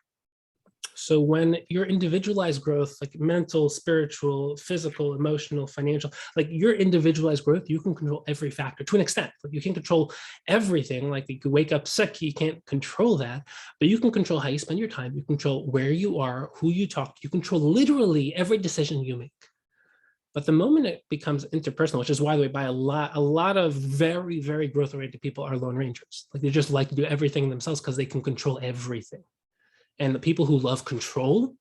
So when your individualized growth, like mental, spiritual, physical, emotional, financial, like your individualized growth, you can control every factor to an extent. Like, you can't control everything. Like, you could wake up sick, you can't control that, but you can control how you spend your time. You control where you are, who you talk to. You control literally every decision you make. But the moment it becomes interpersonal, which is why, by a lot of very, very growth-oriented people are lone rangers. Like, they just like to do everything themselves because they can control everything. And the people who love control,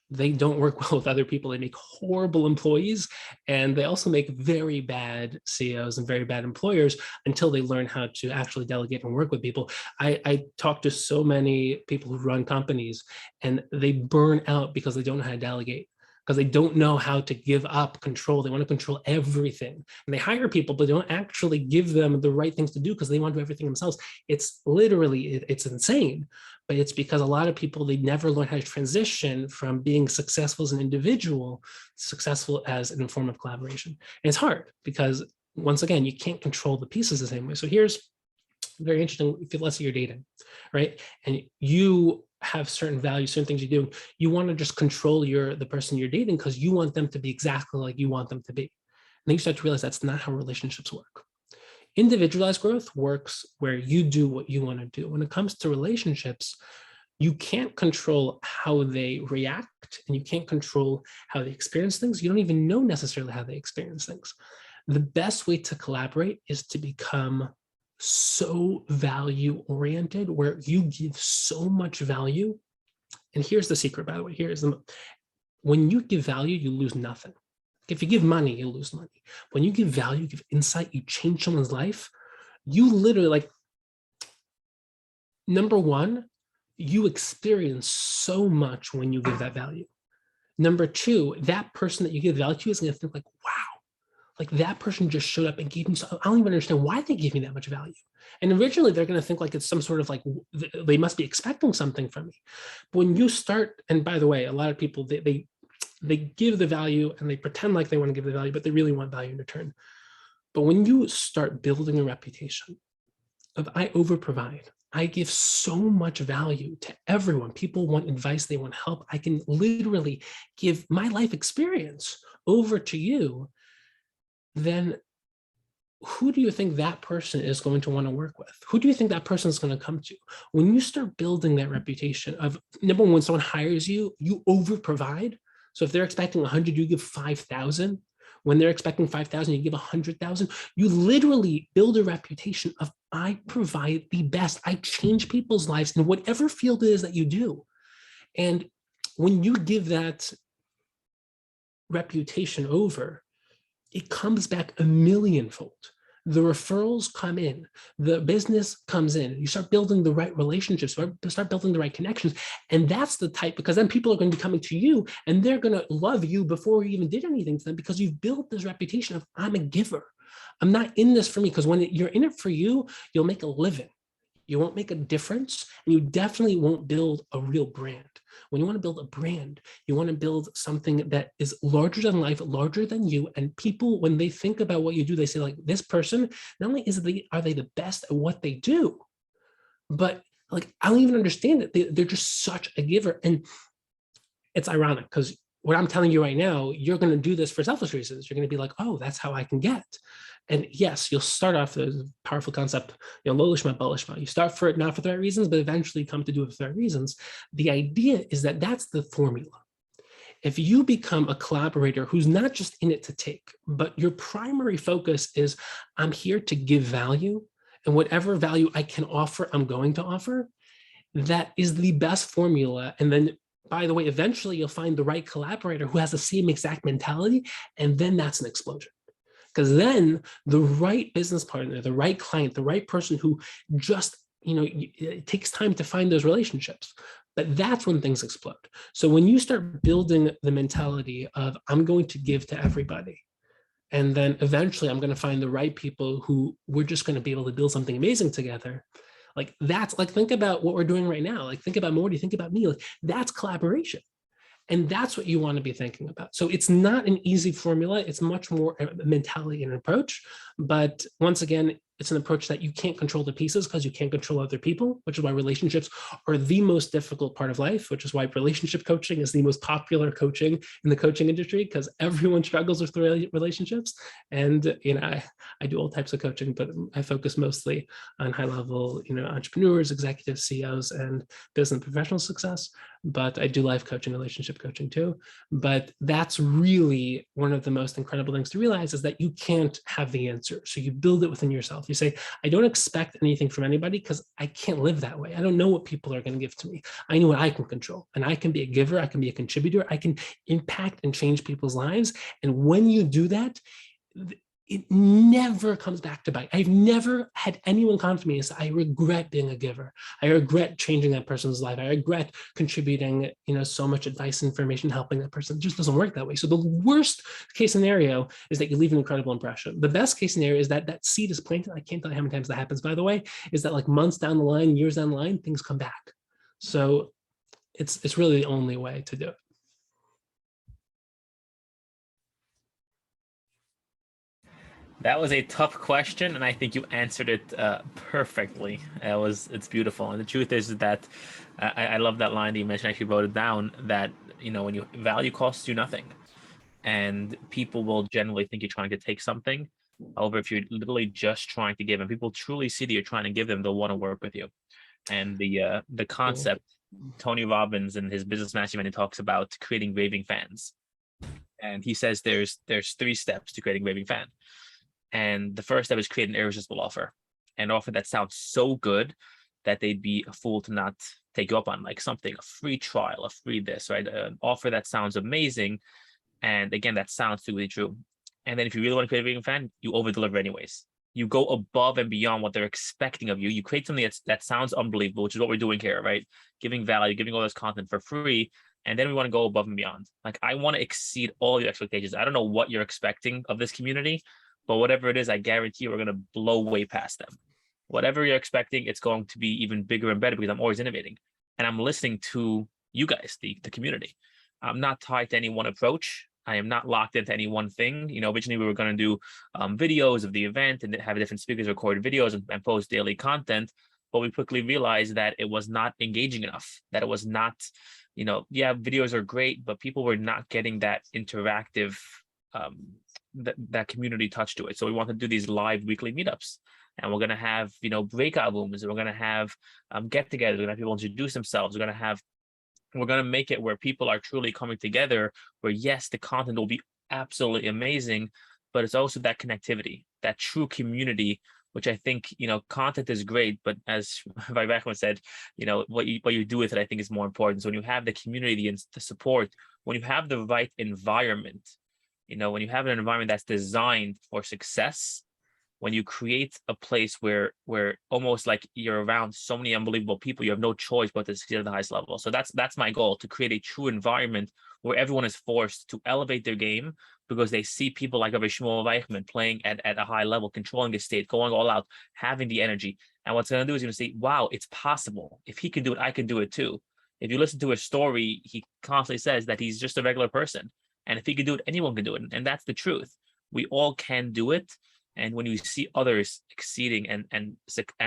they don't work well with other people. They make horrible employees, and they also make very bad CEOs and very bad employers until they learn how to actually delegate and work with people. I talk to so many people who run companies, and they burn out because they don't know how to delegate, because they don't know how to give up control. They want to control everything. And they hire people, but they don't actually give them the right things to do because they want to do everything themselves. It's literally, it's insane. But it's because a lot of people, they never learn how to transition from being successful as an individual, successful as a form of collaboration. And it's hard because, once again, you can't control the pieces the same way. So here's very interesting. If let's say you're dating, right? And you have certain values, certain things you do. You want to just control the person you're dating because you want them to be exactly like you want them to be. And then you start to realize that's not how relationships work. Individualized growth works where you do what you want to do. When it comes to relationships, you can't control how they react, and you can't control how they experience things. You don't even know necessarily how they experience things. The best way to collaborate is to become so value oriented, where you give so much value. And here's the secret, by the way. when you give value, you lose nothing. If you give money, you lose money. When you give value, you give insight, you change someone's life, you literally, like, number one, you experience so much when you give that value. Number two, that person that you give value to is going to think like, wow, like that person just showed up and gave me, I don't even understand why they gave me that much value. And originally they're going to think like it's some sort of like, they must be expecting something from me. But when you start, and by the way, a lot of people, they give the value and they pretend like they want to give the value, but they really want value in return. But when you start building a reputation of I over provide, I give so much value to everyone. People want advice, they want help. I can literally give my life experience over to you. Then who do you think that person is going to want to work with? Who do you think that person is going to come to? When you start building that reputation of, number one, when someone hires you, you over provide. So if they're expecting 100, you give 5,000. When they're expecting 5,000, you give 100,000. You literally build a reputation of I provide the best. I change people's lives in whatever field it is that you do. And when you give that reputation over, it comes back a millionfold. The referrals come in, the business comes in, you start building the right relationships, start building the right connections. And that's the type, because then people are going to be coming to you and they're going to love you before you even did anything to them, because you've built this reputation of I'm a giver. I'm not in this for me, because when you're in it for you, you'll make a living. You won't make a difference, and you definitely won't build a real brand. When you want to build a brand, you want to build something that is larger than life, larger than you. And people, when they think about what you do, they say like, this person, not only are they the best at what they do, but like, I don't even understand it. They're just such a giver. And it's ironic because what I'm telling you right now, you're going to do this for selfish reasons. You're going to be like, oh, that's how I can get. And yes, you'll start off with a powerful concept, lo lishma, bo lishma. You start for it not for the right reasons, but eventually come to do it for the right reasons. The idea is that that's the formula. If you become a collaborator who's not just in it to take, but your primary focus is I'm here to give value, and whatever value I can offer, I'm going to offer, that is the best formula. And then, by the way, eventually you'll find the right collaborator who has the same exact mentality, and then that's an explosion. Because then the right business partner, the right client, the right person who just, it takes time to find those relationships, but that's when things explode. So when you start building the mentality of I'm going to give to everybody, and then eventually I'm going to find the right people who we're just going to be able to build something amazing together. Like that's like, think about what we're doing right now. Like think about Morty, think about me, like that's collaboration. And that's what you want to be thinking about. So it's not an easy formula. It's much more a mentality and an approach. But once again, it's an approach that you can't control the pieces because you can't control other people, which is why relationships are the most difficult part of life, which is why relationship coaching is the most popular coaching in the coaching industry, because everyone struggles with relationships. And, I do all types of coaching, but I focus mostly on high level, entrepreneurs, executives, CEOs, and business and professional success. But I do life coaching, relationship coaching too. But that's really one of the most incredible things to realize, is that you can't have the answer. So you build it within yourself. You say, I don't expect anything from anybody because I can't live that way. I don't know what people are going to give to me. I know what I can control, and I can be a giver. I can be a contributor. I can impact and change people's lives. And when you do that, it never comes back to bite. I've never had anyone come to me and say, I regret being a giver. I regret changing that person's life. I regret contributing, so much advice, information, helping that person. It just doesn't work that way. So the worst case scenario is that you leave an incredible impression. The best case scenario is that that seed is planted. I can't tell you how many times that happens, by the way, is that like months down the line, years down the line, things come back. So it's really the only way to do it.
That was a tough question, and I think you answered it perfectly. It's beautiful, and the truth is that I love that line that you mentioned. I actually wrote it down, that when value costs you nothing, and people will generally think you're trying to take something. However, if you're literally just trying to give, and people truly see that you're trying to give them, they'll want to work with you. And the concept, Tony Robbins in his Business Mastermind, he talks about creating raving fans, and he says there's 3 steps to creating raving fan. And the first step is create an irresistible offer, an offer that sounds so good that they'd be a fool to not take you up on like something, a free trial, a free this, right? An offer that sounds amazing. And again, that sounds too really true. And then if you really want to create a vegan fan, you over deliver anyways. You go above and beyond what they're expecting of you. You create something that sounds unbelievable, which is what we're doing here, right? Giving value, giving all this content for free. And then we want to go above and beyond. Like, I want to exceed all your expectations. I don't know what you're expecting of this community, but whatever it is, I guarantee you we're going to blow way past them. Whatever you're expecting, it's going to be even bigger and better because I'm always innovating. And I'm listening to you guys, the community. I'm not tied to any one approach. I am not locked into any one thing. You know, originally we were going to do videos of the event and have different speakers record videos and post daily content. But we quickly realized that it was not engaging enough, that it was not, you know, yeah, videos are great, but people were not getting that interactive, that community touch to it. So we want to do these live weekly meetups. And we're going to have, you know, breakout rooms. And we're going to have get-togethers. We're going to have people introduce themselves. We're going to make it where people are truly coming together, where yes, the content will be absolutely amazing, but it's also that connectivity, that true community, which I think, you know, content is great, but as Rabbi Reichman said, you know, what you do with it, I think is more important. So when you have the community and the support, when you have the right environment, you know, when you have an environment that's designed for success, when you create a place where almost like you're around so many unbelievable people, you have no choice but to succeed at the highest level. So that's my goal, to create a true environment where everyone is forced to elevate their game because they see people like Rabbi Shmuel Reichman playing at a high level, controlling the state, going all out, having the energy. And what's going to do is going to say, wow, it's possible. If he can do it, I can do it too. If you listen to his story, he constantly says that he's just a regular person. And if he can do it, anyone can do it. And that's the truth. We all can do it. And when you see others exceeding and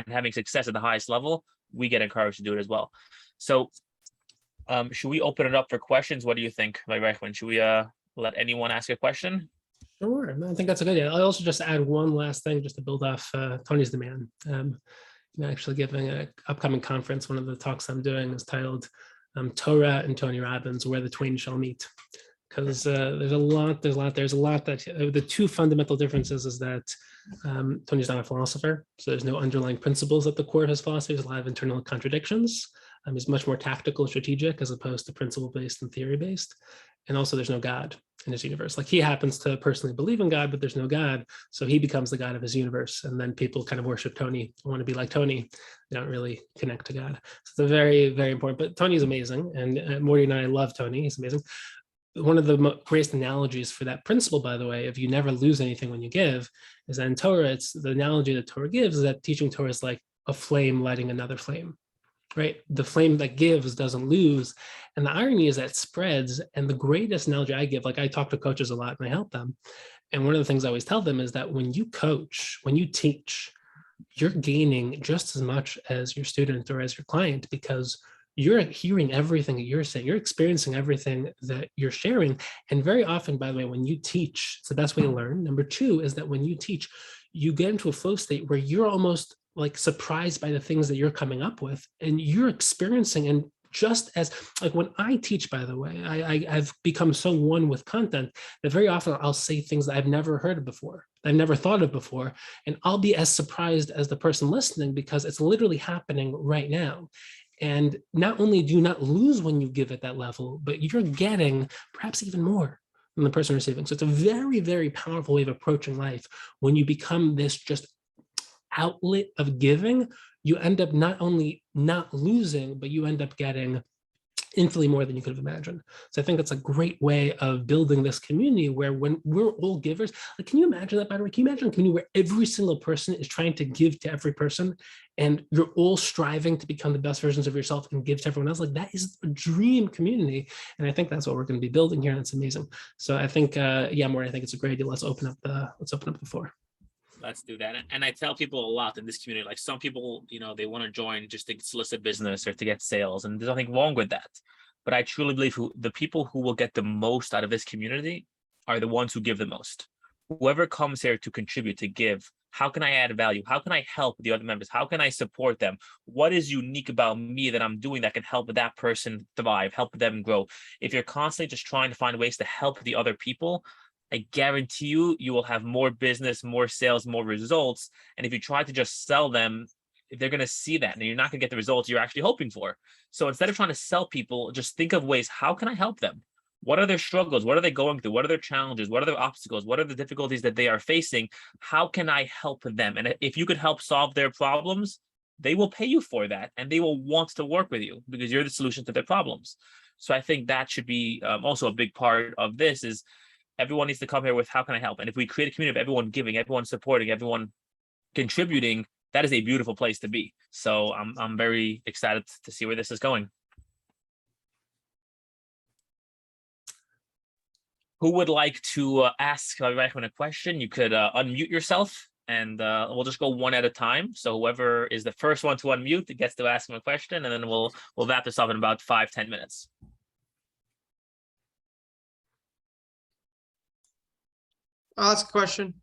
having success at the highest level, we get encouraged to do it as well. So should we open it up for questions? What do you think, Rabbi Reichman? Should we let anyone ask a question?
Sure, I think that's a good idea. I'll also just add one last thing just to build off Tony's demand. I'm actually giving an upcoming conference. One of the talks I'm doing is titled Torah and Tony Robbins, Where the Twain Shall Meet. Because there's a lot that the two fundamental differences is that Tony's not a philosopher, so there's no underlying principles at the core of his philosophy. There's a lot of internal contradictions. He's much more tactical and strategic as opposed to principle-based and theory-based. And also there's no God in his universe. Like, he happens to personally believe in God, but there's no God. So he becomes the God of his universe. And then people kind of worship Tony, want to be like Tony. They don't really connect to God. So it's a very, very important, but Tony's amazing. And Morty and I love Tony, he's amazing. One of the greatest analogies for that principle, by the way, if you never lose anything when you give, is that in Torah, it's the analogy that Torah gives is that teaching Torah is like a flame lighting another flame, right? The flame that gives doesn't lose. And the irony is that it spreads. And the greatest analogy I give, like, I talk to coaches a lot and I help them. And one of the things I always tell them is that when you coach, when you teach, you're gaining just as much as your student or as your client, because you're hearing everything that you're saying, you're experiencing everything that you're sharing. And very often, by the way, when you teach, it's the best way to learn. Number two is that when you teach, you get into a flow state where you're almost like surprised by the things that you're coming up with, and you're experiencing. And just as like when I teach, by the way, I've become so one with content that very often I'll say things that I've never heard of before, I've never thought of before, and I'll be as surprised as the person listening because it's literally happening right now. And not only do you not lose when you give at that level, but you're getting perhaps even more than the person receiving. So it's a very, very powerful way of approaching life. When you become this just outlet of giving, you end up not only not losing, but you end up getting infinitely more than you could have imagined. So I think that's a great way of building this community where when we're all givers, like, can you imagine that, by the way? Can you imagine a community where every single person is trying to give to every person and you're all striving to become the best versions of yourself and give to everyone else? Like, that is a dream community. And I think that's what we're going to be building here. And it's amazing. So I think, Morty, I think it's a great idea. Let's open up the floor.
Let's do that. And I tell people a lot in this community, like, some people, you know, they want to join just to solicit business or to get sales, and there's nothing wrong with that. But I truly believe the people who will get the most out of this community are the ones who give the most. Whoever comes here to contribute, to give, how can I add value? How can I help the other members? How can I support them? What is unique about me that I'm doing that can help that person thrive, help them grow? If you're constantly just trying to find ways to help the other people, I guarantee you will have more business, more sales, more results. And if you try to just sell them, they're going to see that and you're not going to get the results you're actually hoping for. So instead of trying to sell people, just think of ways, how can I help them? What are their struggles? What are they going through? What are their challenges? What are their obstacles? What are the difficulties that they are facing? How can I help them? And if you could help solve their problems, they will pay you for that and they will want to work with you because you're the solution to their problems. So I think that should be also a big part of this is everyone needs to come here with how can I help? And if we create a community of everyone giving, everyone supporting, everyone contributing, that is a beautiful place to be. So I'm very excited to see where this is going. Who would like to ask Rabbi Reichman a question? You could unmute yourself and we'll just go one at a time. So whoever is the first one to unmute gets to ask him a question, and then we'll wrap this up in about 5-10 minutes.
I'll ask a question.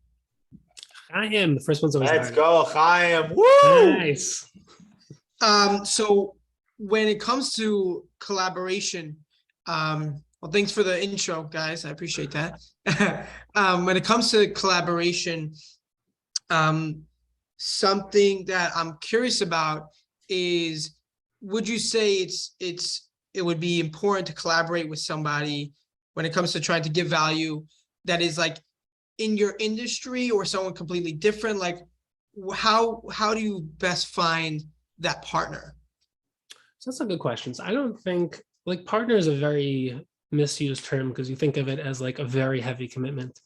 Chaim, the first one's always
Let's
hard.
go, Chaim. Woo!
Nice.
So when it comes to collaboration, well, thanks for the intro, guys. I appreciate that. When it comes to collaboration, something that I'm curious about is, would you say it would be important to collaborate with somebody when it comes to trying to give value that is like in your industry or someone completely different? Like, how do you best find that partner?
So that's a good question. So I don't think, like, partner is a very misused term because you think of it as like a very heavy commitment.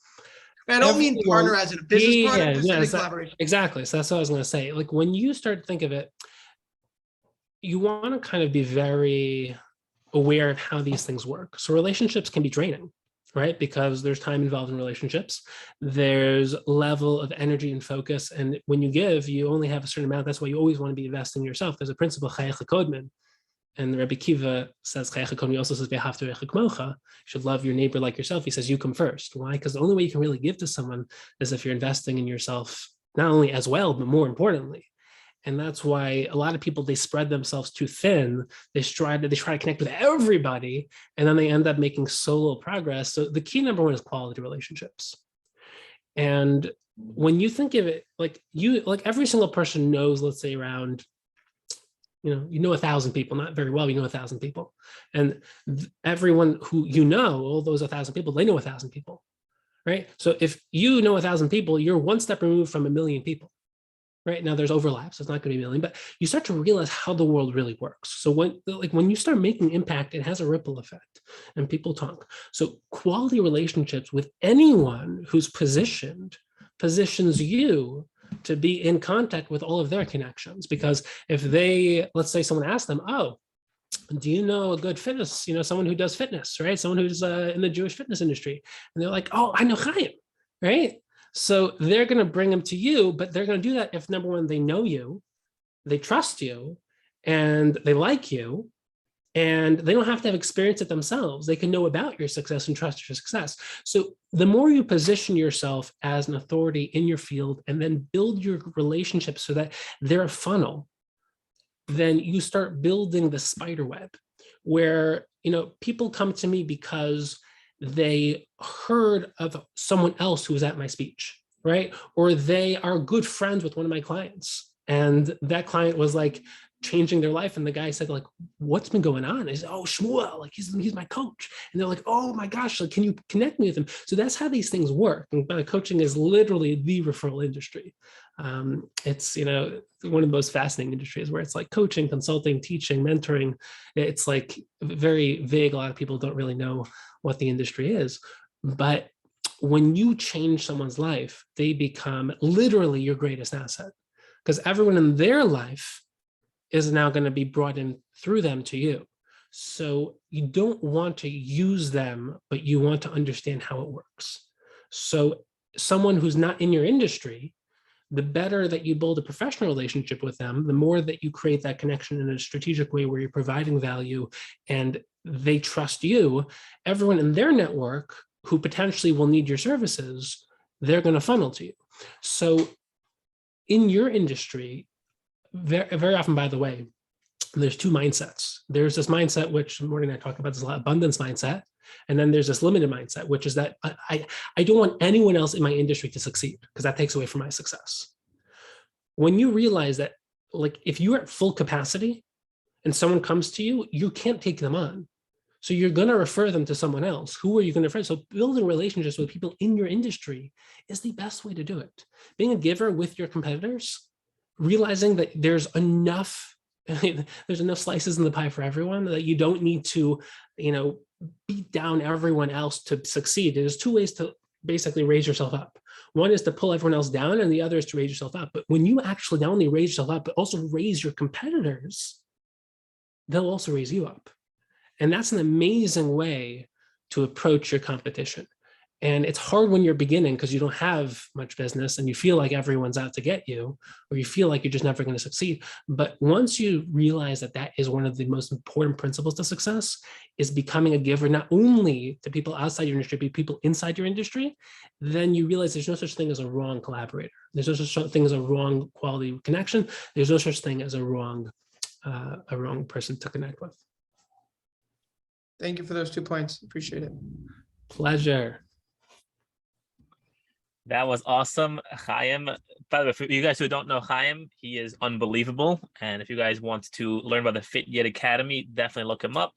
I don't mean partner as in a business partner, just in a collaboration.
Exactly. So that's what I was going to say. Like, when you start to think of it, you want to kind of be very aware of how these things work. So relationships can be draining, right? Because there's time involved in relationships. There's level of energy and focus. And when you give, you only have a certain amount. That's why you always want to be investing in yourself. There's a principle, and Rabbi Kiva says, he also says, you should love your neighbor like yourself. He says, you come first. Why? Because the only way you can really give to someone is if you're investing in yourself, not only as well, but more importantly. And that's why a lot of people, they spread themselves too thin. They try to connect with everybody, and then they end up making solo progress. So the key number one is quality relationships. And when you think of it, like every single person knows, let's say around, 1,000 people, not very well, 1,000 people. And everyone who all those 1,000 people, they know 1,000 people, right? So if you know 1,000 people, you're one step removed from 1 million people, right? Now there's overlaps, so it's not going to be 1 million, but you start to realize how the world really works. So when you start making impact, it has a ripple effect and people talk. So quality relationships with anyone who's positions you to be in contact with all of their connections. Because if let's say someone asks them, oh, do you know a good fitness, someone who does fitness, right? Someone who's in the Jewish fitness industry. And they're like, oh, I know Chaim, right? So they're going to bring them to you, but they're going to do that if, number one, they know you, they trust you, and they like you, and they don't have to have experienced it themselves. They can know about your success and trust your success. So the more you position yourself as an authority in your field and then build your relationships so that they're a funnel, then you start building the spider web where, people come to me because they heard of someone else who was at my speech, right? Or they are good friends with one of my clients. And that client was like changing their life. And the guy said, like, what's been going on? I said, oh, Shmuel, like he's my coach. And they're like, oh my gosh, like, can you connect me with him? So that's how these things work. And coaching is literally the referral industry. It's, one of the most fascinating industries where it's like coaching, consulting, teaching, mentoring. It's like very vague. A lot of people don't really know what the industry is. But when you change someone's life, they become literally your greatest asset, because everyone in their life is now going to be brought in through them to you. So you don't want to use them, but you want to understand how it works. So someone who's not in your industry, the better that you build a professional relationship with them, the more that you create that connection in a strategic way where you're providing value and they trust you, everyone in their network who potentially will need your services, they're going to funnel to you. So in your industry, very, very often, by the way, there's two mindsets. There's this mindset, which Morty and I talk about, this abundance mindset. And then there's this limited mindset, which is that I don't want anyone else in my industry to succeed because that takes away from my success. When you realize that like if you're at full capacity and someone comes to you, you can't take them on. So you're going to refer them to someone else. Who are you going to refer? So building relationships with people in your industry is the best way to do it. Being a giver with your competitors, realizing that there's enough slices in the pie for everyone, that you don't need to, beat down everyone else to succeed. There's two ways to basically raise yourself up. One is to pull everyone else down, and the other is to raise yourself up. But when you actually not only raise yourself up, but also raise your competitors, they'll also raise you up. And that's an amazing way to approach your competition. And it's hard when you're beginning because you don't have much business and you feel like everyone's out to get you, or you feel like you're just never going to succeed. But once you realize that that is one of the most important principles to success, is becoming a giver, not only to people outside your industry, but people inside your industry, then you realize there's no such thing as a wrong collaborator. There's no such thing as a wrong quality connection. There's no such thing as a wrong person to connect with.
Thank you for those 2 points. Appreciate it.
Pleasure.
That was awesome, Chaim. By the way, for you guys who don't know Chaim, he is unbelievable. And if you guys want to learn about the Fit Yet Academy, definitely look him up.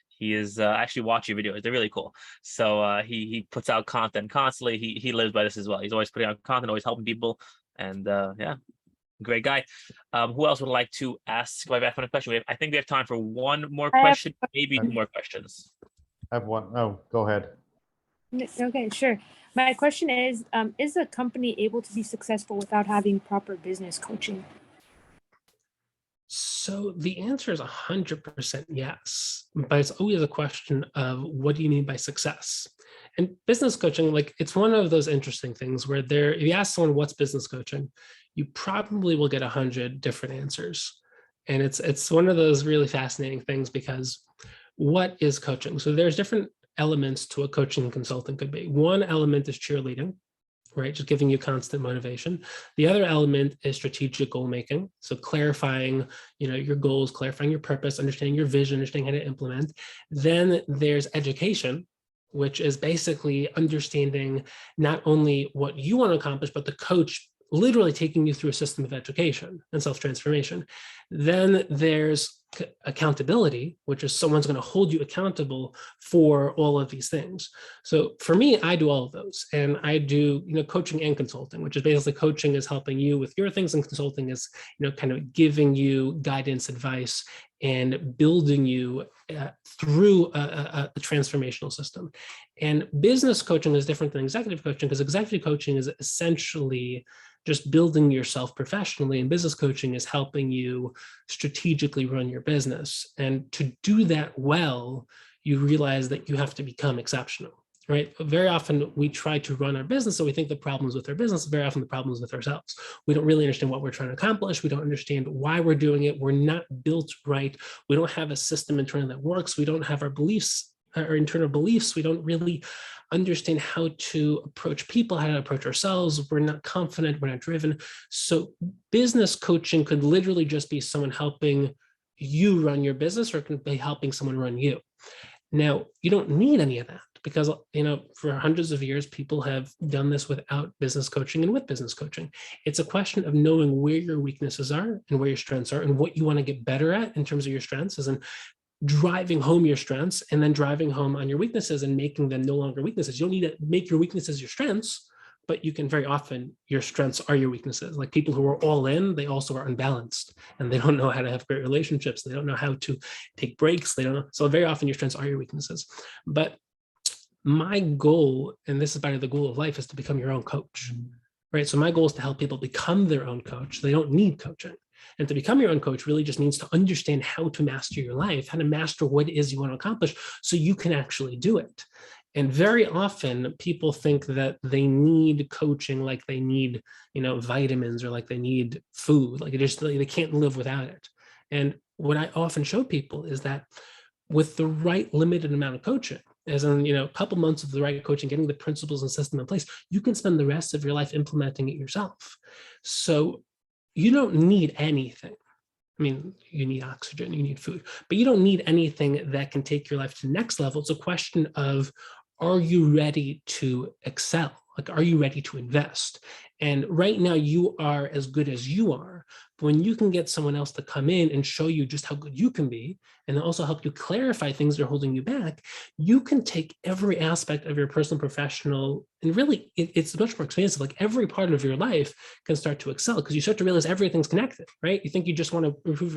He is actually watch your videos. They're really cool. So he puts out content constantly. He lives by this as well. He's always putting out content, always helping people. And yeah, great guy. Who else would like to ask? I have a question. I think we have time for one more question, maybe 2 more questions.
I have one. Oh, go ahead.
Okay, sure. My question is a company able to be successful without having proper business coaching?
So the answer is 100% yes, but it's always a question of what do you mean by success? And business coaching, like, it's one of those interesting things where if you ask someone what's business coaching, you probably will get 100 different answers. And it's one of those really fascinating things, because what is coaching? So there's different elements to what coaching and consulting could be. One element is cheerleading, right? Just giving you constant motivation. The other element is strategic goal making. So clarifying, your goals, clarifying your purpose, understanding your vision, understanding how to implement. Then there's education, which is basically understanding not only what you want to accomplish, but the coach literally taking you through a system of education and self-transformation. Then there's accountability, which is someone's going to hold you accountable for all of these things. So for me, I do all of those, and I do, coaching and consulting, which is basically coaching is helping you with your things, and consulting is, kind of giving you guidance, advice, and building you through a transformational system. And business coaching is different than executive coaching, because executive coaching is essentially just building yourself professionally, and business coaching is helping you strategically run your business. And to do that well, you realize that you have to become exceptional, right? Very often we try to run our business, so we think the problems with our business, very often the problems with ourselves. We don't really understand what we're trying to accomplish. We don't understand why we're doing it. We're not built right. We don't have a system internally that works. We don't have our beliefs, our internal beliefs. We don't really understand how to approach people, how to approach ourselves. We're not confident, we're not driven. So business coaching could literally just be someone helping you run your business, or it could be helping someone run you. Now, you don't need any of that, because, for hundreds of years, people have done this without business coaching and with business coaching. It's a question of knowing where your weaknesses are and where your strengths are, and what you want to get better at in terms of your strengths, and driving home your strengths, and then driving home on your weaknesses and making them no longer weaknesses. You don't need to make your weaknesses your strengths, but you can very often, your strengths are your weaknesses. Like people who are all in, they also are unbalanced, and they don't know how to have great relationships. They don't know how to take breaks. They don't know. So very often your strengths are your weaknesses. But my goal, and this is part of the goal of life, is to become your own coach, right? So my goal is to help people become their own coach. They don't need coaching. And to become your own coach really just means to understand how to master your life, how to master what it is you want to accomplish, so you can actually do it. And very often people think that they need coaching like they need, vitamins, or like they need food, like they can't live without it. And what I often show people is that with the right limited amount of coaching, as in, a couple months of the right coaching, getting the principles and system in place, you can spend the rest of your life implementing it yourself. So you don't need anything. I mean, you need oxygen, you need food, but you don't need anything that can take your life to the next level. It's a question of, are you ready to excel? Like, are you ready to invest? And right now you are as good as you are. But when you can get someone else to come in and show you just how good you can be, and also help you clarify things that are holding you back, you can take every aspect of your personal, professional, and really it's much more expansive. Like every part of your life can start to excel because you start to realize everything's connected, right? You think you just want to improve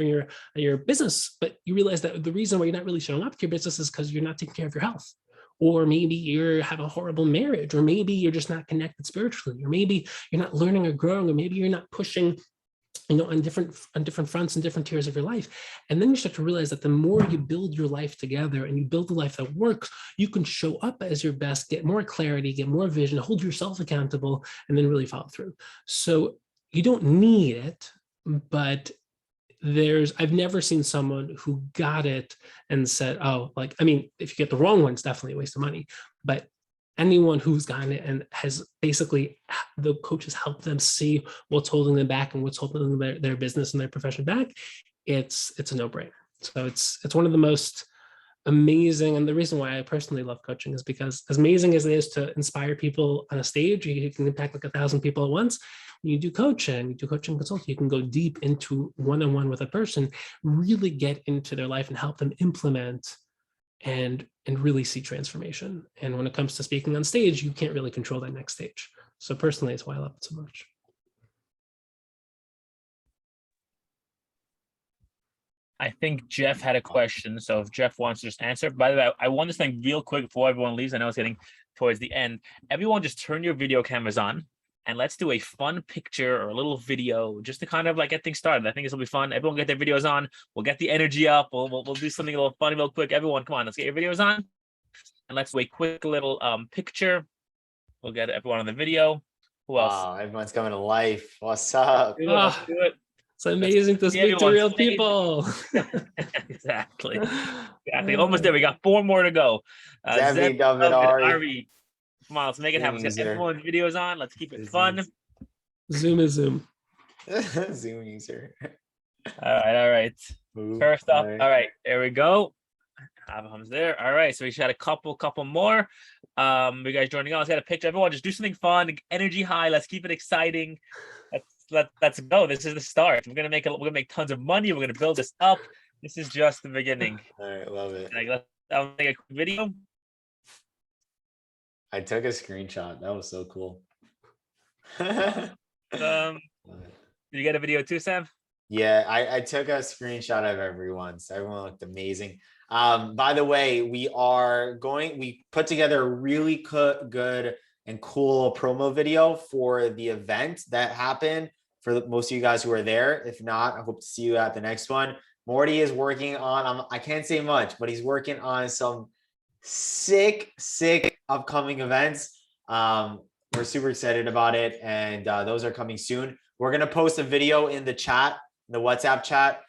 your business, but you realize that the reason why you're not really showing up to your business is because you're not taking care of your health. Or maybe you have a horrible marriage, or maybe you're just not connected spiritually, or maybe you're not learning or growing, or maybe you're not pushing, on different fronts and different tiers of your life. And then you start to realize that the more you build your life together and you build a life that works, you can show up as your best, get more clarity, get more vision, hold yourself accountable, and then really follow through. So you don't need it, but I've never seen someone who got it and said, oh, like, I mean, if you get the wrong one, it's definitely a waste of money. But anyone who's gotten it and has basically, the coaches help them see what's holding them back and what's holding their business and their profession back, it's a no-brainer. So it's one of the most amazing, and the reason why I personally love coaching is because as amazing as it is to inspire people on a stage, you can impact like 1,000 people at once. When you do coaching consulting, you can go deep into one-on-one with a person, really get into their life and help them implement and really see transformation. And when it comes to speaking on stage, you can't really control that next stage. So personally, it's why I love it so much.
I think Jeff had a question. So if Jeff wants to just answer, by the way, I want this thing real quick before everyone leaves. I know it's getting towards the end. Everyone just turn your video cameras on and let's do a fun picture or a little video just to kind of like get things started. I think this will be fun. Everyone get their videos on. We'll get the energy up. We'll do something a little funny real quick. Everyone, come on, let's get your videos on. And let's do a quick little picture. We'll get everyone on the video. Who else?
Wow, everyone's coming to life. What's up?
Let's do it.
It's amazing to speak to real people.
Exactly. Almost there. We got 4 more to go.
Zevi, David, Ari.
Come on, let's make it happen. Let's get everyone's videos on. Let's keep it fun.
Zoom is Zoom.
Zoom user.
All right. First up. All right, there we go. Abraham's there. All right, so we just had a couple more. You guys joining on? Let's get a picture. Everyone, just do something fun, energy high. Let's keep it exciting. Let's go. This is the start. We're gonna make tons of money. We're gonna build this up. This is just the beginning.
All right, love it.
I'll make a quick video.
I took a screenshot. That was so cool.
Did you get a video too, Sam?
Yeah, I took a screenshot of everyone. So everyone looked amazing. By the way, we put together a really good and cool promo video for the event that happened for most of you guys who are there. If not, I hope to see you at the next one. Morty is working on, I can't say much, but he's working on some sick upcoming events. We're super excited about it, and those are coming soon. We're going to post a video in the chat, in the WhatsApp chat.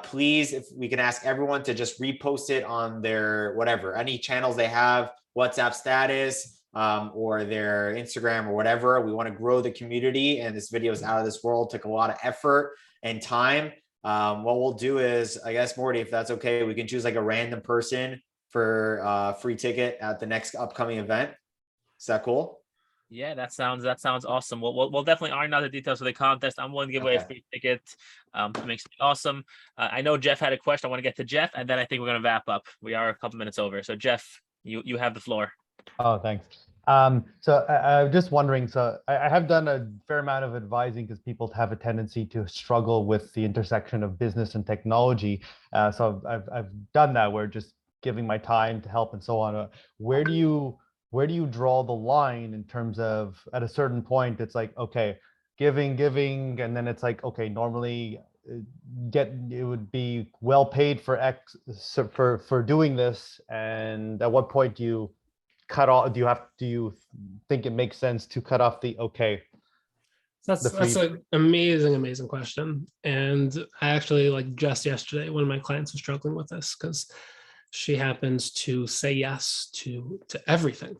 Please, if we can ask everyone to just repost it on their any channels they have, WhatsApp status, or their Instagram or whatever. We want to grow the community, and this video is out of this world. Took a lot of effort and time. What we'll do is, I guess, Morty, if that's okay, we can choose like a random person for a free ticket at the next upcoming event. Is that cool?
Yeah, that sounds awesome. We'll definitely iron out the details of the contest. I'm willing to give away a free ticket to make something awesome. I know Jeff had a question. I want to get to Jeff, and then I think we're going to wrap up. We are a couple minutes over. So Jeff, you have the floor.
Oh, thanks. So I'm just wondering, so I have done a fair amount of advising because people have a tendency to struggle with the intersection of business and technology. So I've done that, where just giving my time to help and so on. Where do you draw the line in terms of, at a certain point, it's like, okay, giving, and then it's like, okay, normally it would be well paid for X for doing this, and at what point do you cut off? Do you think it makes sense to cut off the okay?
That's an amazing question. And I actually, like, just yesterday, one of my clients was struggling with this because she happens to say yes to everything.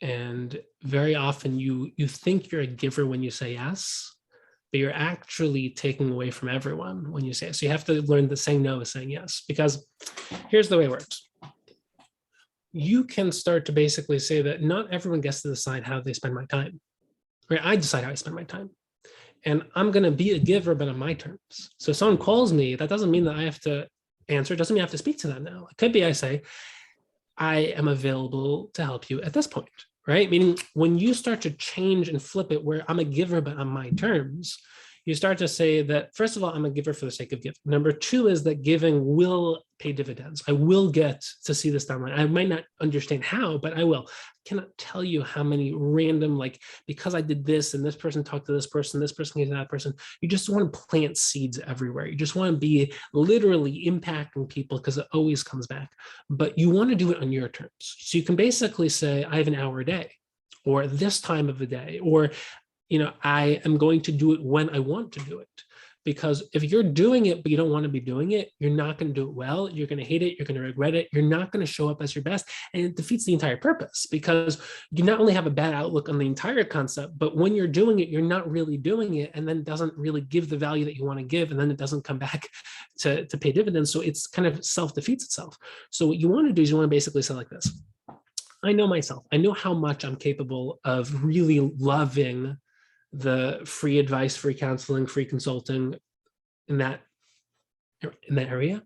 And very often you think you're a giver when you say yes, but you're actually taking away from everyone when you say yes. So you have to learn that saying no is saying yes, because here's the way it works. you can start to basically say that not everyone gets to decide how they spend my time, right? I decide how I spend my time. And I'm going to be a giver, but on my terms. So if someone calls me, that doesn't mean that I have to answer. It doesn't mean I have to speak to them now. It could be I say, I am available to help you at this point, right? Meaning when you start to change and flip it where I'm a giver, but on my terms, you start to say that, first of all, I'm a giver for the sake of giving. Number two is that giving will pay dividends. I will get to see this down the line. I might not understand how, but I will. I cannot tell you how many random, like, because I did this and this person talked to this person came to that person. You just want to plant seeds everywhere. You just want to be literally impacting people because it always comes back. But you want to do it on your terms. So you can basically say, I have an hour a day, or this time of the day, or I am going to do it when I want to do it. Because if you're doing it, but you don't want to be doing it, you're not going to do it well. You're going to hate it. You're going to regret it. You're not going to show up as your best. And it defeats the entire purpose, because you not only have a bad outlook on the entire concept, but when you're doing it, you're not really doing it. And then it doesn't really give the value that you want to give. And then it doesn't come back to pay dividends. So it's kind of self-defeats itself. So what you want to do is you want to basically say like this. I know myself. I know how much I'm capable of really loving the free advice, free counseling, free consulting in that area.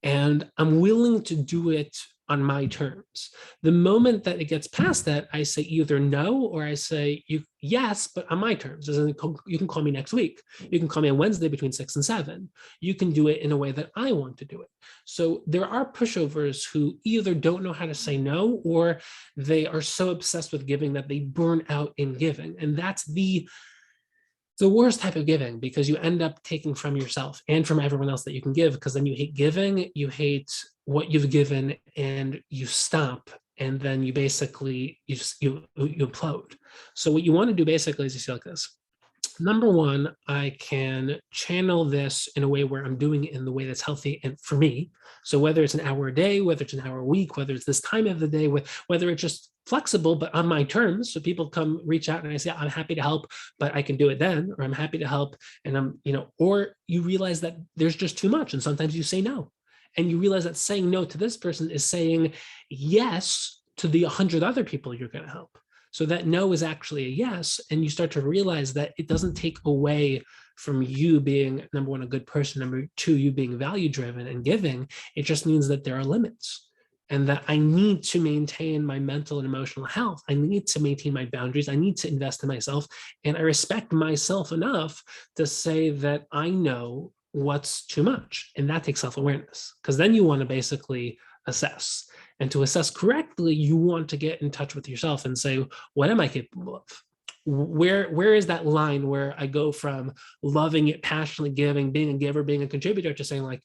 And I'm willing to do it on my terms. The moment that it gets past that, I say either no, or I say yes, but on my terms. You can call me next week. You can call me on Wednesday between 6 and 7. You can do it in a way that I want to do it. So there are pushovers who either don't know how to say no, or they are so obsessed with giving that they burn out in giving. And that's the worst type of giving, because you end up taking from yourself and from everyone else that you can give, because then you hate giving, you hate what you've given, and you stop, and then you basically you implode. So what you want to do basically is you see like this. Number one, I can channel this in a way where I'm doing it in the way that's healthy and for me. So whether it's an hour a day, whether it's an hour a week, whether it's this time of the day, whether it's just flexible, but on my terms. So people come reach out and I say, I'm happy to help, but I can do it then, or I'm happy to help. And I'm, or you realize that there's just too much. And sometimes you say no. And you realize that saying no to this person is saying yes to the 100 other people you're going to help. So that no is actually a yes. And you start to realize that it doesn't take away from you being, number one, a good person, number two, you being value driven and giving. It just means that there are limits, and that I need to maintain my mental and emotional health. I need to maintain my boundaries. I need to invest in myself. And I respect myself enough to say that I know what's too much. And that takes self-awareness, because then you want to basically assess. And to assess correctly, you want to get in touch with yourself and say, what am I capable of? Where is that line where I go from loving it, passionately giving, being a giver, being a contributor, to saying like,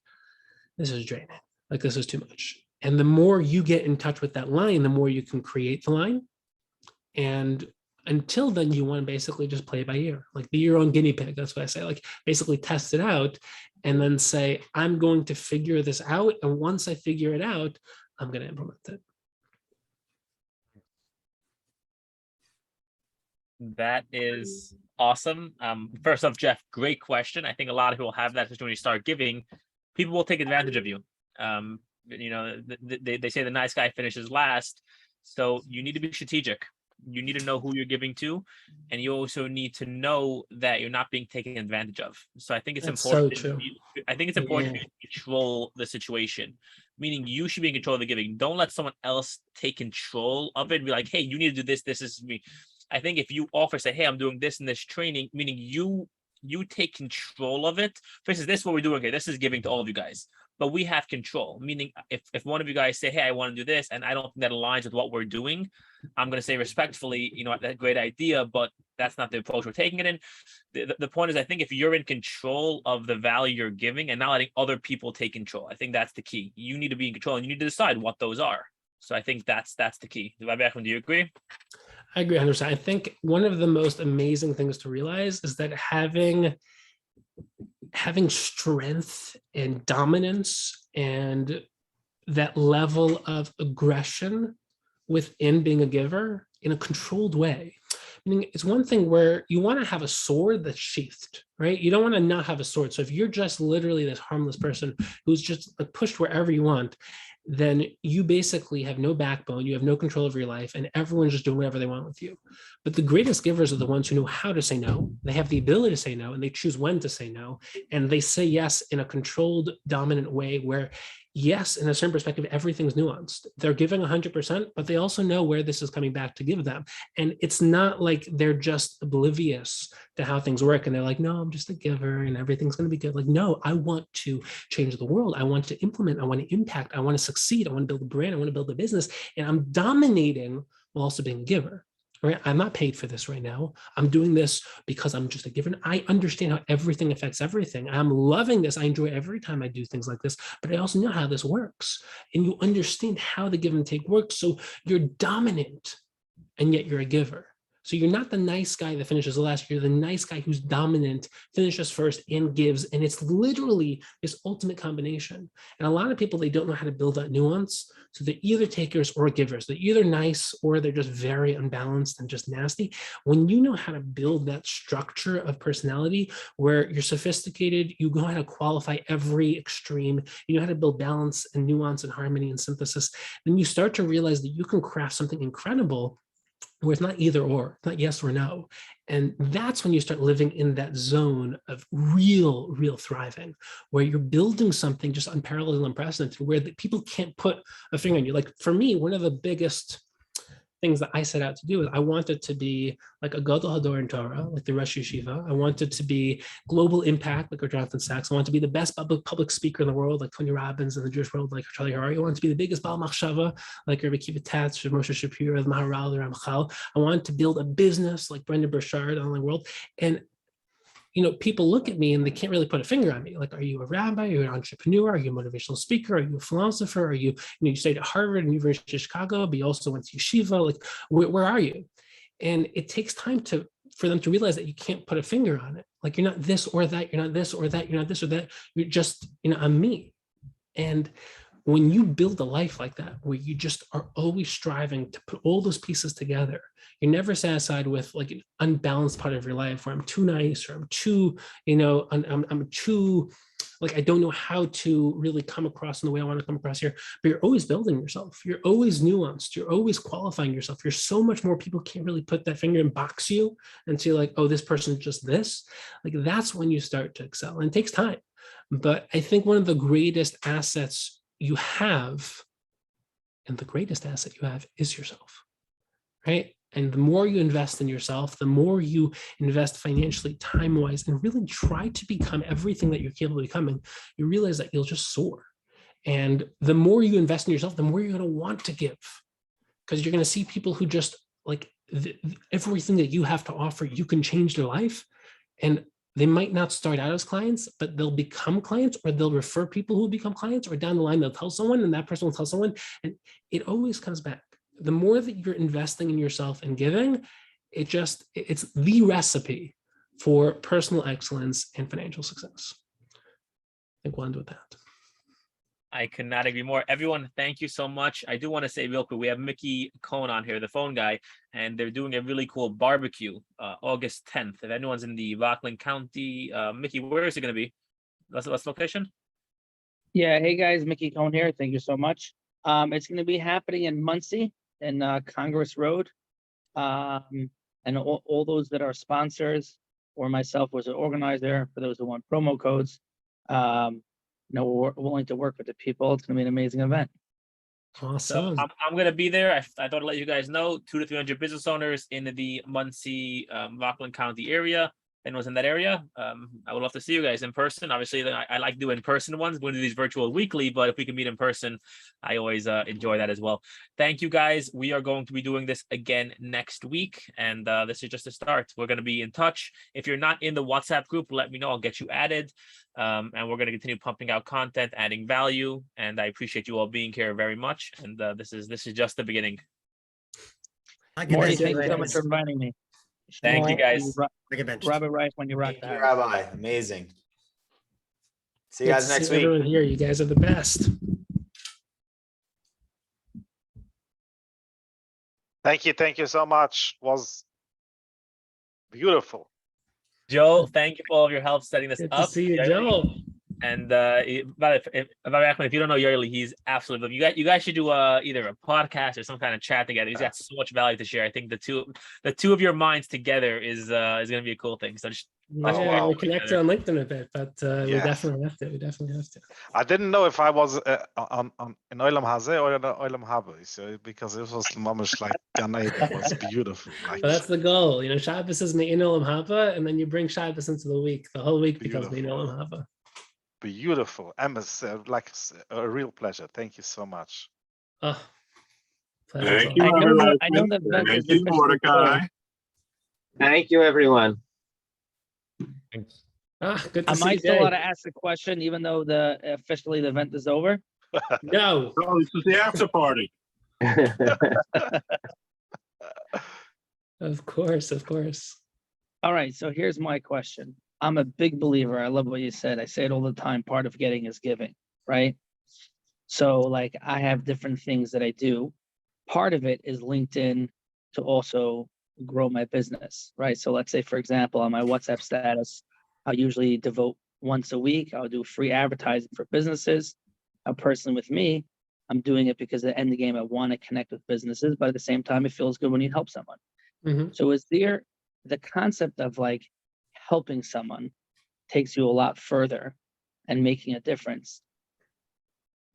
this is draining, like this is too much. And the more you get in touch with that line, the more you can create the line. And until then, you want to basically just play it by ear, like be your own guinea pig. That's what I say, like basically test it out and then say, I'm going to figure this out. And once I figure it out, I'm going to implement it.
That is awesome. First off, Jeff, great question. I think a lot of people have that, especially when you start giving. People will take advantage of you. They say the nice guy finishes last. So you need to be strategic. You need to know who you're giving to, and you also need to know that you're not being taken advantage of. So I think it's important.
So true.
I think it's important to control the situation, meaning you should be in control of the giving. Don't let someone else take control of it and be like, hey, you need to do this. This is me. I think if you offer, say, hey, I'm doing this and this training, meaning you take control of it. For instance, this is what we're doing here. This is giving to all of you guys. But we have control, meaning if one of you guys say, hey, I want to do this, and I don't think that aligns with what we're doing, I'm going to say respectfully, that's a great idea, but that's not the approach we're taking it in. The point is, I think if you're in control of the value you're giving and not letting other people take control, I think that's the key. You need to be in control, and you need to decide what those are. So I think that's the key. Rabbi Reichman, do you agree?
I agree 100%. I think one of the most amazing things to realize is that having strength and dominance and that level of aggression within being a giver in a controlled way. Meaning it's one thing where you want to have a sword that's sheathed, right? You don't want to not have a sword. So if you're just literally this harmless person who's just pushed wherever you want, then you basically have no backbone, you have no control over your life, and everyone's just doing whatever they want with you. But the greatest givers are the ones who know how to say no. They have the ability to say no, and they choose when to say no. And they say yes in a controlled, dominant way where, yes, in a certain perspective, everything's nuanced. They're giving 100%, but they also know where this is coming back to give them. And it's not like they're just oblivious to how things work. And they're like, no, I'm just a giver and everything's going to be good. Like, no, I want to change the world. I want to implement. I want to impact. I want to succeed. I want to build a brand. I want to build a business. And I'm dominating while also being a giver. Right? I'm not paid for this right now. I'm doing this because I'm just a giver. I understand how everything affects everything. I'm loving this. I enjoy every time I do things like this, but I also know how this works. And you understand how the give and take works. So you're dominant and yet you're a giver. So you're not the nice guy that finishes last. You're the nice guy who's dominant, finishes first, and gives. And it's literally this ultimate combination. And a lot of people, they don't know how to build that nuance. So they're either takers or givers. They're either nice or they're just very unbalanced and just nasty. When you know how to build that structure of personality where you're sophisticated, you know how to qualify every extreme, you know how to build balance and nuance and harmony and synthesis, then you start to realize that you can craft something incredible where it's not either or, not yes or no. And that's when you start living in that zone of real thriving, where you're building something just unparalleled and unprecedented, where the people can't put a finger on you. Like for me, one of the biggest things that I set out to do is I wanted to be like a Gadol Hador in Torah, like the Rosh Yeshiva. I wanted to be global impact, like Jonathan Sachs. I wanted to be the best public speaker in the world, like Tony Robbins in the Jewish world, like Charlie Harari. I wanted to be the biggest Baal Machshava, like Rabbi Kiva Tatz, Moshe Shapiro, the Maharal, the Ramchal. I wanted to build a business like Brendan Burchard in the world. And people look at me and they can't really put a finger on me. Like, are you a rabbi? Are you an entrepreneur? Are you a motivational speaker? Are you a philosopher? Are you, you studied at Harvard and University of Chicago, but you also went to yeshiva? Like, where are you? And it takes time for them to realize that you can't put a finger on it. Like, you're not this or that. You're not this or that. You're not this or that. You're just, I'm me. And when you build a life like that, where you just are always striving to put all those pieces together, you're never satisfied with like an unbalanced part of your life where I'm too nice or I'm too, I'm too, like, I don't know how to really come across in the way I want to come across here. But you're always building yourself. You're always nuanced. You're always qualifying yourself. You're so much more. People can't really put that finger and box you and say like, oh, this person's just this. Like, that's when you start to excel. And it takes time. But I think one of the greatest assets you have, and the greatest asset you have, is yourself, right? And the more you invest in yourself, the more you invest financially, time-wise, and really try to become everything that you're capable of becoming, you realize that you'll just soar. And the more you invest in yourself, the more you're going to want to give, because you're going to see people who just like everything that you have to offer, you can change their life. And they might not start out as clients, but they'll become clients, or they'll refer people who become clients, or down the line, they'll tell someone and that person will tell someone. And it always comes back. The more that you're investing in yourself and giving, it's the recipe for personal excellence and financial success. I think we'll end with that.
I could not agree more. Everyone, thank you so much. I do want to say real quick, we have Mickey Cohn on here, the phone guy, and they're doing a really cool barbecue August 10th. If anyone's in the Rockland County, Mickey, where is it going to be? What's location?
Yeah, hey guys, Mickey Cohn here. Thank you so much. It's going to be happening in Muncie in Congress Road. And all those that are sponsors or myself was an organizer, for those who want promo codes, we're willing to work with the people. It's going to be an amazing event.
Awesome.
So I'm going to be there. I thought I'd let you guys know, 200 to 300 business owners in the Muncie, Rockland County area. Anyone's in that area, I would love to see you guys in person. Obviously, I like doing in-person ones. We're going to do these virtual weekly, but if we can meet in person, I always enjoy that as well. Thank you, guys. We are going to be doing this again next week, and this is just a start. We're going to be in touch. If you're not in the WhatsApp group, let me know. I'll get you added, and we're going to continue pumping out content, adding value, and I appreciate you all being here very much. And this is just the beginning.
Morty, thank you so much for inviting me.
Thank you, guys.
Rabbi Reich, when you rock
Thank you, Rabbi. Amazing. See you
Good
guys
to
next
see
week.
everyone here. You guys are the best.
Thank you so much. Was beautiful.
Joe, thank you for all of your help setting this
Good
up.
to see you, Joe.
And Rabbi Reichman, if you don't know Yerli, he's absolutely. You guys should do either a podcast or some kind of chat together. He's got so much value to share. I think the two of your minds together is going to be a cool thing. So just
Yeah,
wow.
we're connected on LinkedIn a bit, but we
Yes.
definitely have to. We definitely have to.
I didn't know if I was on in Olam Hazeh or in Olam Haba, so because it was mamish like Gan Eden. It was beautiful. Like
But that's the goal. You know, Shabbos is Me'in Olam Haba, and then you bring Shabbos into the week. The whole week becomes Me'in
Beautiful.
Olam Haba.
beautiful. Emma's like a real pleasure. Thank you so much.
Oh, pleasure's
Thank
all
you,
mine.
I know the event is
Thank you,
officially
Mordecai.
closed.
Thank you, everyone.
Thanks.
Ah, good to
Am
see
I
you,
still
Jay.
allowed to ask the question, even though officially the event is over?
No.
Oh, this is the after party.
Of course, of course.
All right, so here's my question. I'm a big believer. I love what you said. I say it all the time. Part of getting is giving, right? So like I have different things that I do. Part of it is LinkedIn to also grow my business, right? So let's say, for example, on my WhatsApp status, I'll usually devote once a week. I'll do free advertising for businesses. A person with me, I'm doing it because at the end of the game, I want to connect with businesses, but at the same time, it feels good when you help someone.
Mhm.
So is there the concept of like helping someone takes you a lot further and making a difference?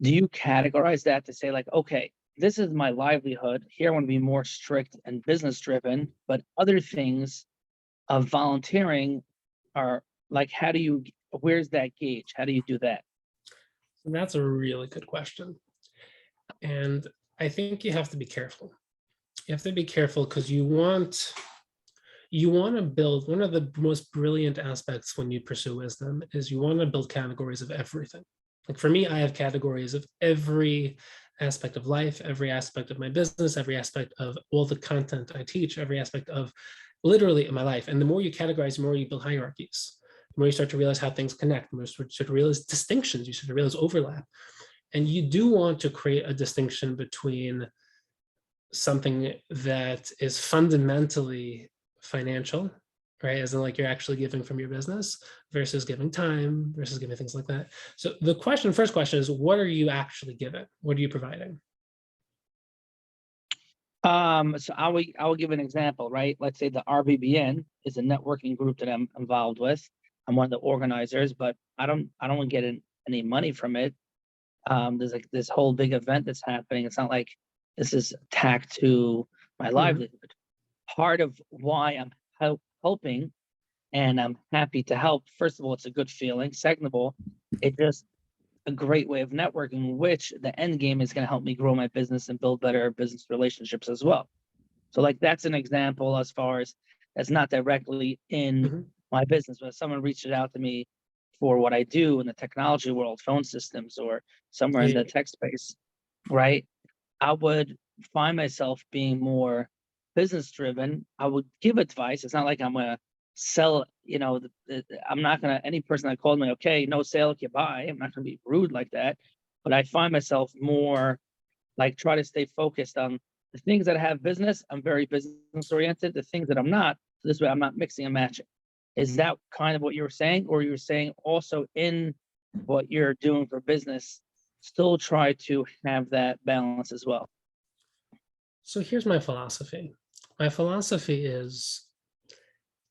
Do you categorize that to say like, okay, this is my livelihood. Here I want to be more strict and business driven, but other things of volunteering are like, where's that gauge? How do you do that?
That's a really good question. And I think you have to be careful. You have to be careful because you want to build, one of the most brilliant aspects when you pursue wisdom is you want to build categories of everything. Like for me, I have categories of every aspect of life, every aspect of my business, every aspect of all the content I teach, every aspect of literally in my life. And the more you categorize, the more you build hierarchies. The more you start to realize how things connect, the more you start to realize distinctions, you start to realize overlap. And you do want to create a distinction between something that is fundamentally financial, right? As in like you're actually giving from your business versus giving time versus giving things like that. So the first question is, what are you actually giving? What are you providing?
So I will give an example, right? Let's say the RBBN is a networking group that I'm involved with. I'm one of the organizers, but I don't get any money from it. There's like this whole big event that's happening. It's not like this is tacked to my livelihood. Part of why I'm helping and I'm happy to help, first of all, it's a good feeling. Second of all, it's just a great way of networking, which the end game is going to help me grow my business and build better business relationships as well. So like that's an example as far as that's not directly in my business, but if someone reaches out to me for what I do in the technology world, phone systems, or somewhere in the tech space, right? I would find myself being more business driven. I would give advice. It's not like I'm going to sell, I'm not going to, any person that called me, okay, no sale if you buy, I'm not going to be rude like that. But I find myself more like try to stay focused on the things that have business. I'm very business oriented. The things that I'm not, this way I'm not mixing and matching. Is that kind of what you were saying? Or you were saying also in what you're doing for business, still try to have that balance as well?
So here's my philosophy. My philosophy is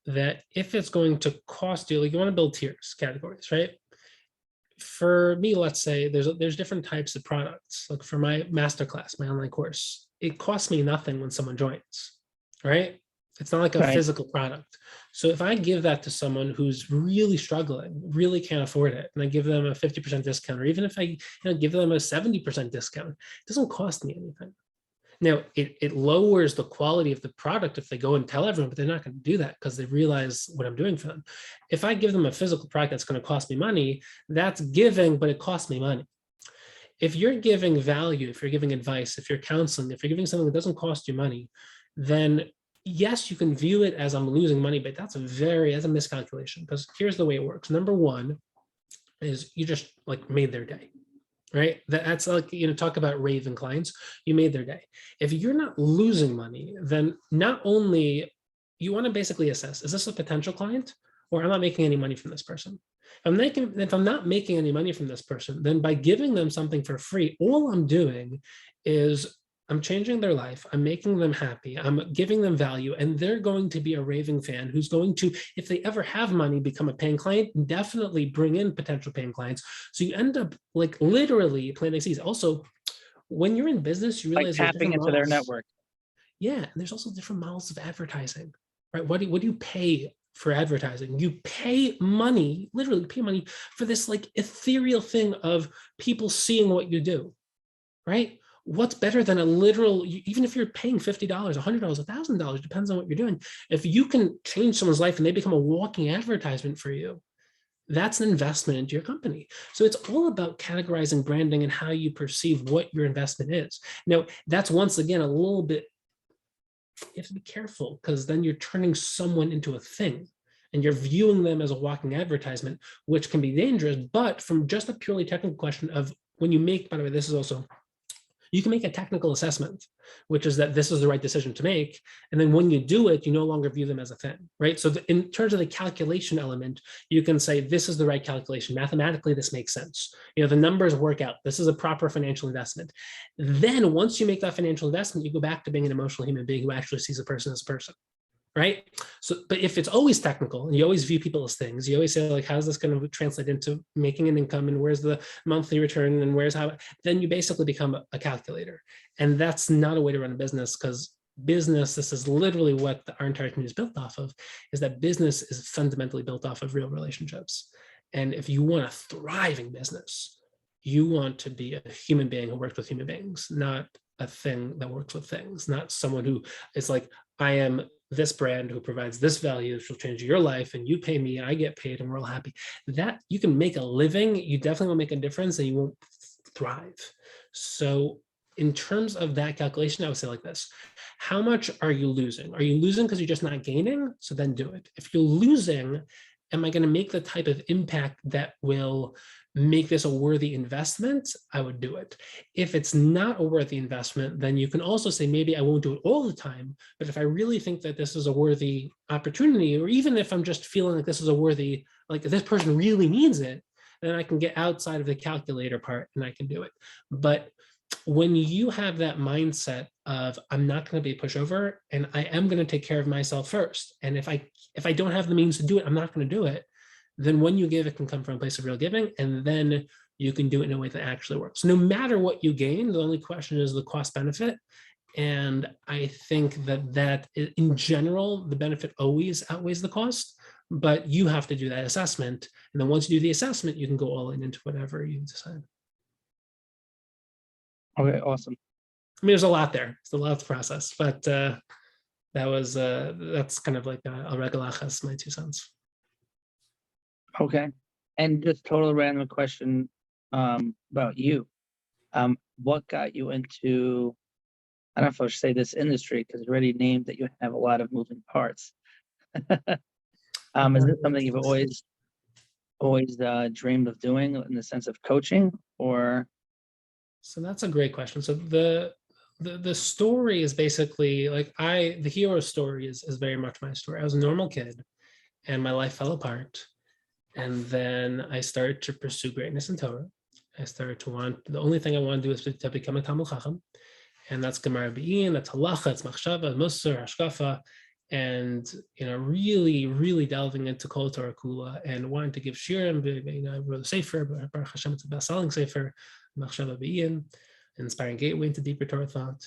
that if it's going to cost you, like you want to build tiers, categories, right? For me, let's say there's different types of products. Like for my masterclass, my online course, it costs me nothing when someone joins, right? It's not like a physical product. So if I give that to someone who's really struggling, really can't afford it, and I give them a 50% discount, or even if I give them a 70% discount, it doesn't cost me anything. Now, it lowers the quality of the product if they go and tell everyone, but they're not going to do that because they realize what I'm doing for them. If I give them a physical product that's going to cost me money, that's giving, but it costs me money. If you're giving value, if you're giving advice, if you're counseling, if you're giving something that doesn't cost you money, then yes, you can view it as I'm losing money, but that's a miscalculation, because here's the way it works. Number one is you just like made their day. Right? That's like, talk about raving clients, you made their day. If you're not losing money, then not only you want to basically assess, is this a potential client or I'm not making any money from this person. If I'm not making any money from this person, then by giving them something for free, all I'm doing is I'm changing their life. I'm making them happy. I'm giving them value, and they're going to be a raving fan who's going to, if they ever have money, become a paying client, and definitely bring in potential paying clients. So you end up like literally planting seeds. Also, when you're in business, you
Like
realize there's
tapping
different
into their
models.
network.
Yeah, and there's also different models of advertising, right? What do you pay for advertising? You pay money, literally pay money for this like ethereal thing of people seeing what you do, right? What's better than a literal, even if you're paying $50, $100, $1,000, depends on what you're doing. If you can change someone's life and they become a walking advertisement for you, that's an investment into your company. So it's all about categorizing branding and how you perceive what your investment is. Now, that's once again a little bit, you have to be careful, because then you're turning someone into a thing and you're viewing them as a walking advertisement, which can be dangerous. But from just a purely technical question of when you make, by the way, this is also, you can make a technical assessment, which is that this is the right decision to make. And then when you do it, you no longer view them as a thing, right? So in terms of the calculation element, you can say, this is the right calculation. Mathematically, this makes sense. You know, the numbers work out. This is a proper financial investment. Then once you make that financial investment, you go back to being an emotional human being who actually sees a person as a person. Right. So, but if it's always technical and you always view people as things, you always say, like, how's this going to translate into making an income, and where's the monthly return, and where's how, then you basically become a calculator. And that's not a way to run a business, because business, this is literally what our entire community is built off of, is that business is fundamentally built off of real relationships. And if you want a thriving business, you want to be a human being who works with human beings, not a thing that works with things, not someone who is like, I am this brand who provides this value, which will change your life, and you pay me, I get paid, and we're all happy. That you can make a living, you definitely will make a difference, and you won't thrive. So in terms of that calculation, I would say like this: how much are you losing? Are you losing because you're just not gaining? So then do it. If you're losing, am I going to make the type of impact that will make this a worthy investment? I would do it. If it's not a worthy investment, then you can also say, maybe I won't do it all the time, but if I really think that this is a worthy opportunity, or even if I'm just feeling like this is a worthy, like if this person really needs it, then I can get outside of the calculator part and I can do it. But when you have that mindset of, I'm not going to be a pushover, and I am going to take care of myself first, and if I don't have the means to do it, I'm not going to do it, then when you give, it can come from a place of real giving, and then you can do it in a way that actually works. No matter what you gain, the only question is the cost benefit. And I think that in general, the benefit always outweighs the cost, but you have to do that assessment. And then once you do the assessment, you can go all in into whatever you decide.
Okay, awesome.
I mean, there's a lot there. It's a lot to process, but that's kind of like a regular achas, my 2 cents.
Okay. And just total random question about you. What got you into, I don't know if I should say this industry, because you already named that you have a lot of moving parts. Is this something you've always dreamed of doing in the sense of coaching, or?
So that's a great question. So the story is basically like the hero story is very much my story. I was a normal kid and my life fell apart. And then I started to pursue greatness in Torah. I started to the only thing I want to do is to become a Talmud Chacham. And that's Gemara Be'in, that's Halacha, it's Machshava, Musar, Hashkafa, and really, really delving into Kol Torah Kula and wanting to give shirim. I wrote a sefer, but Baruch Hashem, it's a best-selling sefer, Machshava Be'in, inspiring gateway into deeper Torah thought.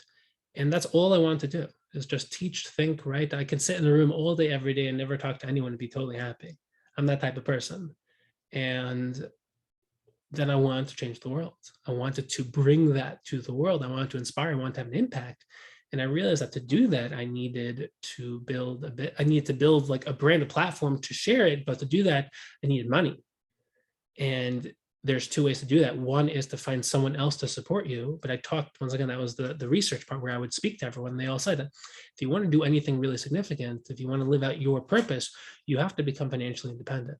And that's all I want to do, is just teach, think, write. I can sit in a room all day, every day, and never talk to anyone and be totally happy. I'm that type of person. And then I wanted to change the world. I wanted to bring that to the world. I wanted to inspire, I wanted to have an impact. And I realized that to do that, I needed to build like a brand, a platform to share it. But to do that, I needed money. And there's 2 ways to do that. One is to find someone else to support you. But I talked, once again, that was the research part where I would speak to everyone. And they all said that if you want to do anything really significant, if you want to live out your purpose, you have to become financially independent.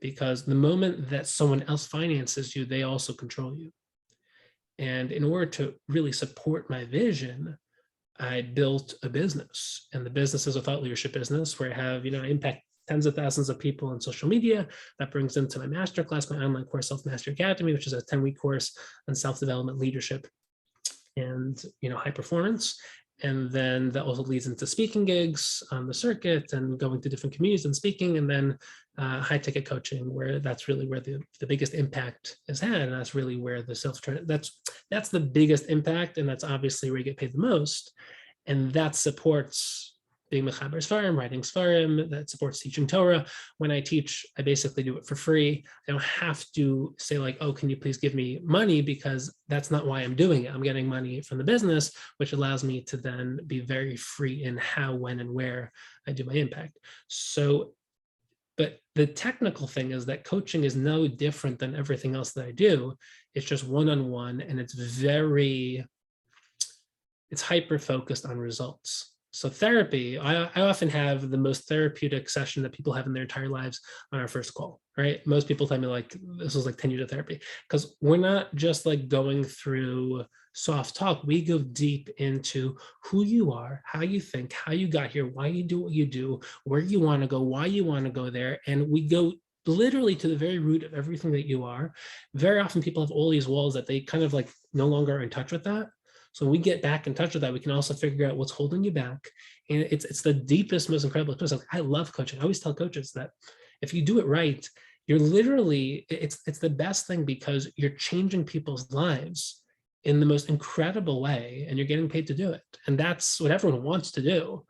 Because the moment that someone else finances you, they also control you. And in order to really support my vision, I built a business. And the business is a thought leadership business where I have, I impact tens of thousands of people on social media. That brings into my masterclass, my online course, Self-Mastery Academy, which is a 10-week course on self-development, leadership, and high performance. And then that also leads into speaking gigs on the circuit and going to different communities and speaking, and then high ticket coaching, where that's really where the biggest impact is had. And that's really where the that's the biggest impact. And that's obviously where you get paid the most. And that supports being Mechaber Sfarim, writing Sfarim, that supports teaching Torah. When I teach, I basically do it for free. I don't have to say like, oh, can you please give me money? Because that's not why I'm doing it. I'm getting money from the business, which allows me to then be very free in how, when, and where I do my impact. So, but the technical thing is that coaching is no different than everything else that I do. It's just one-on-one, and it's hyper-focused on results. So therapy, I often have the most therapeutic session that people have in their entire lives on our first call, right? Most people tell me like, this was like 10 years of therapy, because we're not just like going through soft talk. We go deep into who you are, how you think, how you got here, why you do what you do, where you want to go, why you want to go there. And we go literally to the very root of everything that you are. Very often people have all these walls that they kind of like no longer are in touch with that. So when we get back in touch with that, we can also figure out what's holding you back. And it's the deepest, most incredible process. I love coaching. I always tell coaches that if you do it right, you're literally, it's the best thing, because you're changing people's lives in the most incredible way, and you're getting paid to do it. And that's what everyone wants to do.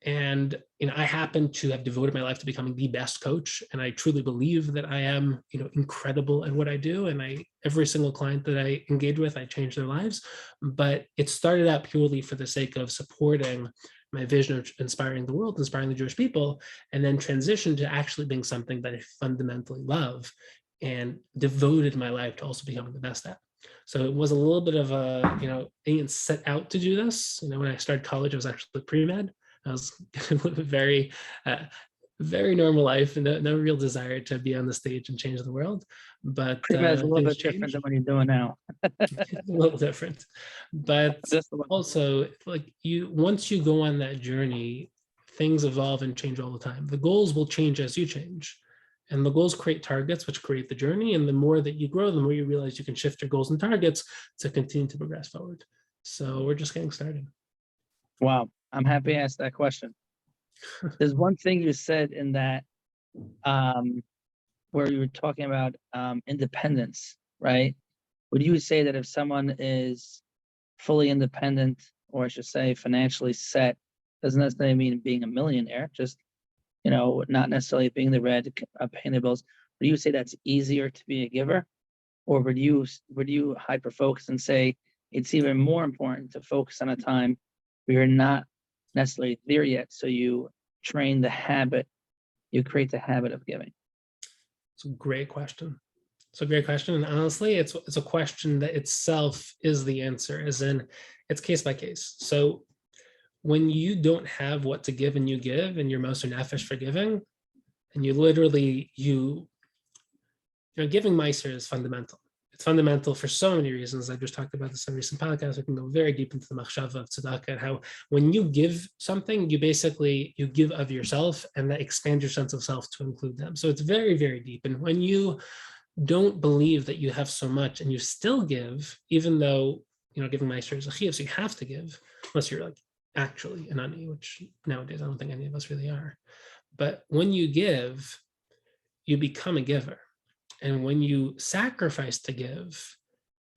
And I happen to have devoted my life to becoming the best coach, and I truly believe that I am, incredible at what I do. And every single client that I engage with, I change their lives. But it started out purely for the sake of supporting my vision of inspiring the world, inspiring the Jewish people, and then transitioned to actually being something that I fundamentally love, and devoted my life to also becoming the best at. So it was a little bit of a, I didn't set out to do this. When I started college, I was actually pre-med. I was going to live a very, very normal life, and no real desire to be on the stage and change the world. But
it's a little bit different than what you're doing now.
A little different, but also like once you go on that journey, things evolve and change all the time. The goals will change as you change, and the goals create targets, which create the journey. And the more that you grow, the more you realize you can shift your goals and targets to continue to progress forward. So we're just getting started.
Wow. I'm happy I asked that question. There's one thing you said in that where you were talking about independence, right? Would you say that if someone is fully independent, or I should say financially set, doesn't necessarily mean being a millionaire, just, not necessarily being the red, paying the bills, would you say that's easier to be a giver? Or would you hyper focus and say it's even more important to focus on a time where you're not necessarily there yet, so you train the habit, you create the habit of giving?
It's a great question. It's a great question, and honestly, it's a question that itself is the answer, as in it's case by case. So when you don't have what to give and you give, and you're most nefesh for giving, and you literally giving meiser is fundamental. It's fundamental for so many reasons. I just talked about this in a recent podcast. I can go very deep into the machshava of tzedakah, and how when you give something, you give of yourself, and that expands your sense of self to include them. So it's very, very deep. And when you don't believe that you have so much and you still give, even though, giving meiser is a chiyuv, so you have to give, unless you're like actually an ani, which nowadays I don't think any of us really are. But when you give, you become a giver. And when you sacrifice to give,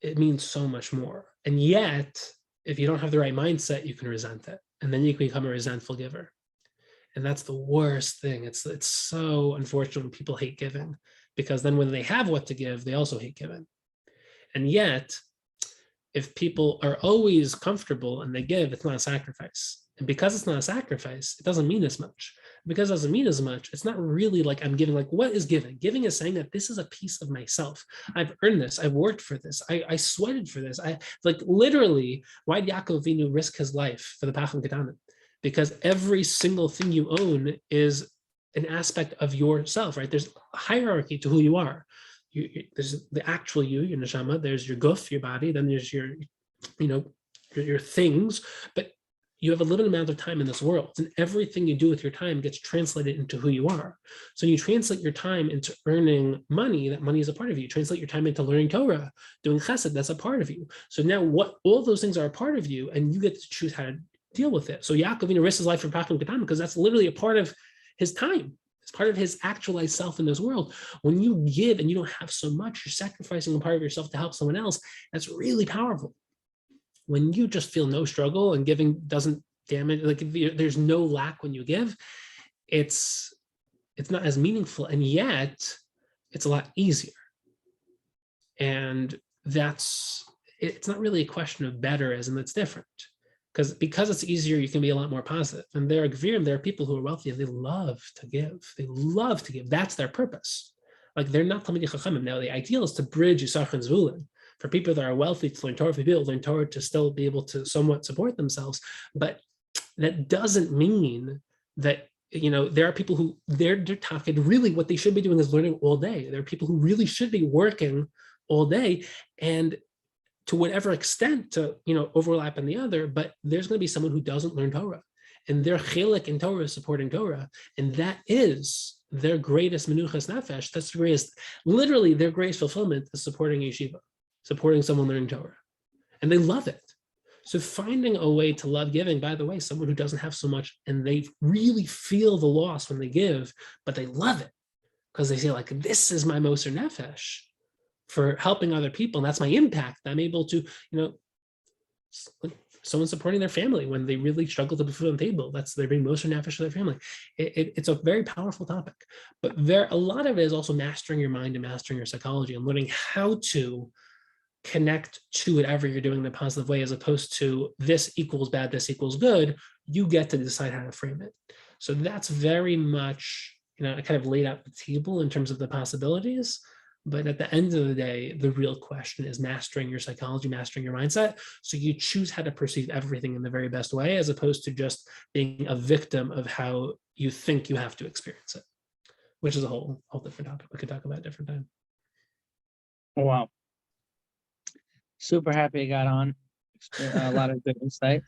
it means so much more. And yet, if you don't have the right mindset, you can resent it. And then you can become a resentful giver. And that's the worst thing. It's so unfortunate when people hate giving, because then when they have what to give, they also hate giving. And yet, if people are always comfortable and they give, it's not a sacrifice. And because it's not a sacrifice, it doesn't mean as much. Because it doesn't mean as much, it's not really like I'm giving. Like, what is giving? Giving is saying that this is a piece of myself. I've earned this. I've worked for this. I sweated for this. Literally, why did Yaakov Avinu risk his life for the Pachim Ketanim? Because every single thing you own is an aspect of yourself, right? There's a hierarchy to who you are. There's the actual you, your neshama. There's your guf, your body. Then there's your things. But you have a limited amount of time in this world, and everything you do with your time gets translated into who you are. So you translate your time into earning money, that money is a part of you. Translate your time into learning Torah, doing chesed, that's a part of you. So now all those things are a part of you, and you get to choose how to deal with it. So Yaakov risks his life for Pachim Ketam because that's literally a part of his time. It's part of his actualized self in this world. When you give and you don't have so much, you're sacrificing a part of yourself to help someone else. That's really powerful. When you just feel no struggle and giving doesn't damage, like if there's no lack when you give, it's not as meaningful, and yet it's a lot easier. And it's not really a question of better as in it's different. Because it's easier, you can be a lot more positive. And there are people who are wealthy and they love to give. They love to give. That's their purpose. Like they're not Talmidei Chachamim. Now the ideal is to bridge Yisachar and Zvulun. For people that are wealthy to learn Torah, for people to learn Torah to still be able to somewhat support themselves. But that doesn't mean that, there are people who they're talking really what they should be doing is learning all day. There are people who really should be working all day, and to whatever extent to, overlap in the other, but there's going to be someone who doesn't learn Torah, and their chilek in Torah is supporting Torah. And that is their greatest menuchas nefesh. That's the greatest, literally their greatest fulfillment is supporting yeshiva, supporting someone learning Torah. And they love it. So finding a way to love giving, by the way, someone who doesn't have so much and they really feel the loss when they give, but they love it because they say like, this is my moser nefesh for helping other people. And that's my impact. I'm able to, someone supporting their family when they really struggle to put food on the table. They're being moser nefesh for their family. It's a very powerful topic, but a lot of it is also mastering your mind and mastering your psychology and learning how to connect to whatever you're doing in a positive way, as opposed to this equals bad, this equals good. You get to decide how to frame it. So that's very much, I kind of laid out the table in terms of the possibilities. But at the end of the day, the real question is mastering your psychology, mastering your mindset. So you choose how to perceive everything in the very best way, as opposed to just being a victim of how you think you have to experience it, which is a whole different topic we could talk about at a different time.
Wow. Super happy I got on. A lot of good insight.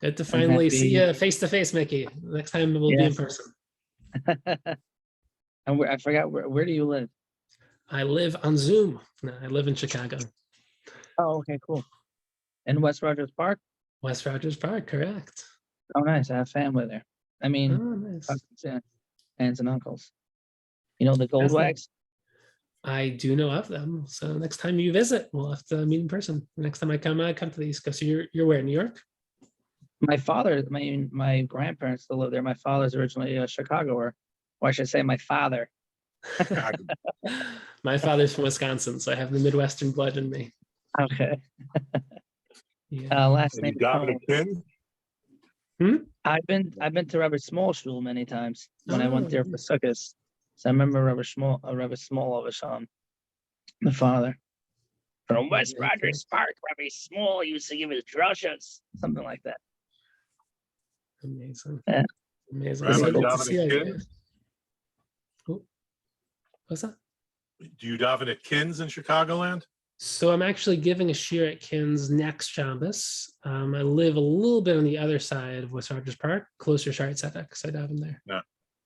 Good to finally see you face to face, Mickey. Next time we'll be in person.
And I forgot, where do you live?
I live on Zoom. No, I live in Chicago.
Oh, okay, cool. In West Rogers Park?
West Rogers Park, correct.
Oh, nice. I have family there. I mean,
nice.
cousins, yeah, aunts and uncles. The Goldwags?
I do know of them. So next time you visit, we'll have to meet in person. Next time I come to the East Coast. So you're where, New York?
My father, my grandparents still live there. My father's originally a Chicagoer, or I should say my father.
My father's from Wisconsin, so I have the Midwestern blood in me.
Okay.
Yeah.
Last name. I've been to Rabbi Shmuel Shul many times when I went there for sukkahs. So I remember Rabbi Shmuel of Hashem, the father from West Rogers Park. Rabbi Shmuel used to give his drushas, something like that.
Amazing.
Yeah.
Amazing.
What's that?
Do you daven at Kins in Chicagoland?
So I'm actually giving a shiur at Kins next Shabbos. I live a little bit on the other side of West Rogers Park, closer to Sharet Tzedek, so I daven there.
Yeah.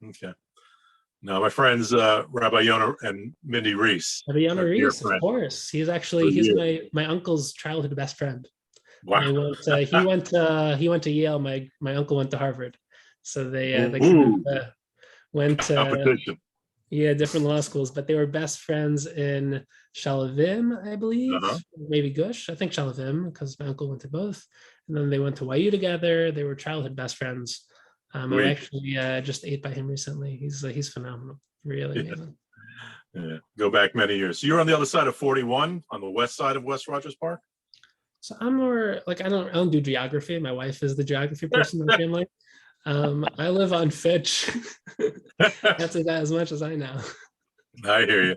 Okay. No, my friends, Rabbi Yonah and Mindy Reese.
Rabbi Yonah Reese, of course. He's my uncle's childhood best friend.
Wow.
He went to Yale. My uncle went to Harvard, so they kind of went
competition.
Yeah, different law schools, but they were best friends in Shalavim, I believe, maybe Gush. I think Shalavim, because my uncle went to both, and then they went to YU together. They were childhood best friends. I actually just ate by him recently. He's phenomenal, really amazing.
Yeah, go back many years. So you're on the other side of 41, on the west side of West Rogers Park.
So I'm more like I don't do geography. My wife is the geography person in the family. I live on Fitch. That's about as much as I know.
I hear you.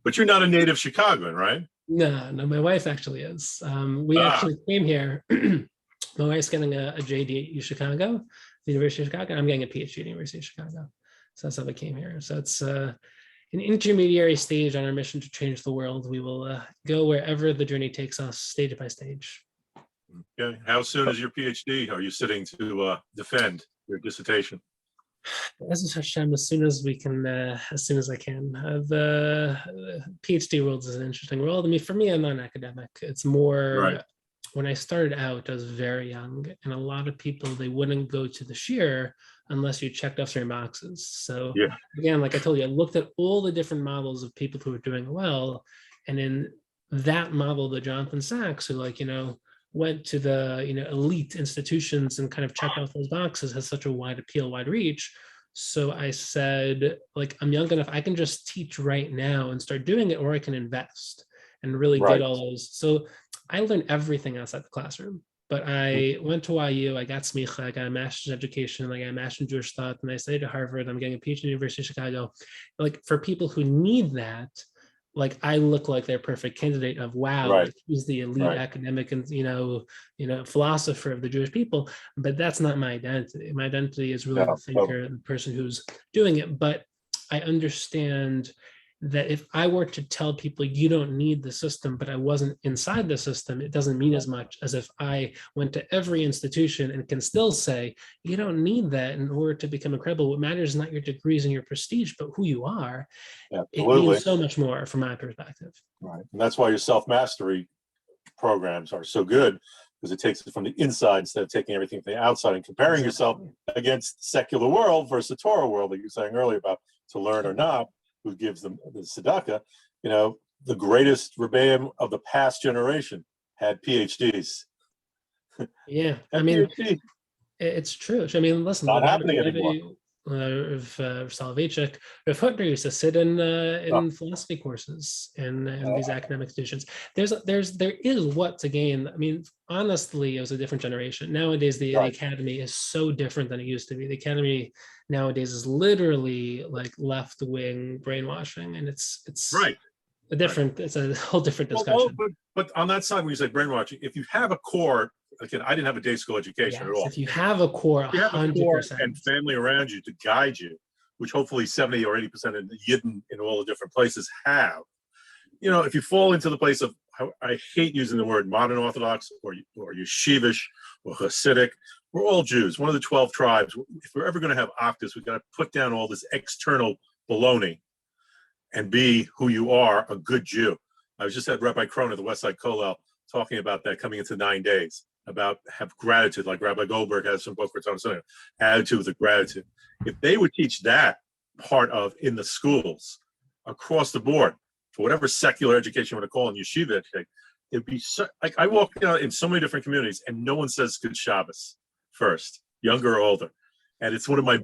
But you're not a native Chicagoan, right?
No, my wife actually is. We actually came here. My wife's getting a JD at Chicago, the University of Chicago. I'm getting a PhD at the University of Chicago. So that's how we came here. So it's an intermediary stage on our mission to change the world. We will go wherever the journey takes us, stage by stage.
Okay. How soon is your PhD? Are you sitting to defend your dissertation?
As Hashem, as soon as we can, as soon as I can. The PhD world is an interesting world. I mean, for me, I'm not an academic. It's more
Right.
when I started out, I was very young, and a lot of people, they wouldn't go to the shiur unless you checked off certain boxes. So
Yeah.
again, like I told you, I looked at all the different models of people who were doing well, and in that model, the Jonathan Sachs, who went to the elite institutions and kind of checked off those boxes, has such a wide appeal, wide reach. So I said, like, I'm young enough, I can just teach right now and start doing it, or I can invest and really
Right.
get all those. So I learned everything outside the classroom. But I went to YU, I got smicha, I got a master's in education, I got a master's in Jewish thought, and I studied at Harvard, I'm getting a PhD at the University of Chicago. Like, for people who need that, like, I look like their perfect candidate of, wow,
Right.
like, he's the elite
Right.
academic and philosopher of the Jewish people. But that's not my identity. My identity is really
No,
the thinker, the person who's doing it. But I understand that if I were to tell people you don't need the system, but I wasn't inside the system, it doesn't mean as much as if I went to every institution and can still say, you don't need that in order to become incredible. What matters is not your degrees and your prestige, but who you are. It
Absolutely.
means so much more from my perspective.
Right. And that's why your self-mastery programs are so good, because it takes it from the inside instead of taking everything from the outside and comparing yourself against the secular world versus the Torah world that you were saying earlier about to learn or not, who gives them the tzedakah. The greatest rebbeim of the past generation had PhDs.
Yeah, I
Had
mean,
PhD.
it's true. I mean, listen,
Not
the
happening
Rabbi
anymore.
Soloveitchik, Rav Hutner used to sit in philosophy courses in these academic institutions. There is what to gain. I mean, honestly, it was a different generation. Nowadays, the academy is so different than it used to be. The academy nowadays is literally like left-wing brainwashing, and it's
Right.
a different. It's a whole different discussion.
But on that side, when you say brainwashing, if you have a core, again, I didn't have a day school education at all.
If you have a core,
If you have a core
100%.
and family around you to guide you, which hopefully 70 or 80% of the Yidden in all the different places have, if you fall into the place of, I hate using the word modern Orthodox or Yeshivish or Hasidic, we're all Jews, one of the 12 tribes. If we're ever going to have octaves, we've got to put down all this external baloney and be who you are, a good Jew. I was just at Rabbi Kroner, the Westside Kollel, talking about that coming into 9 days, about have gratitude, like Rabbi Goldberg has some book for Tom, attitude with gratitude. If they would teach that part of in the schools across the board, for whatever secular education you want to call it, yeshiva education, it'd be so, like I walk in so many different communities and no one says good Shabbos first, younger or older. And it's one of my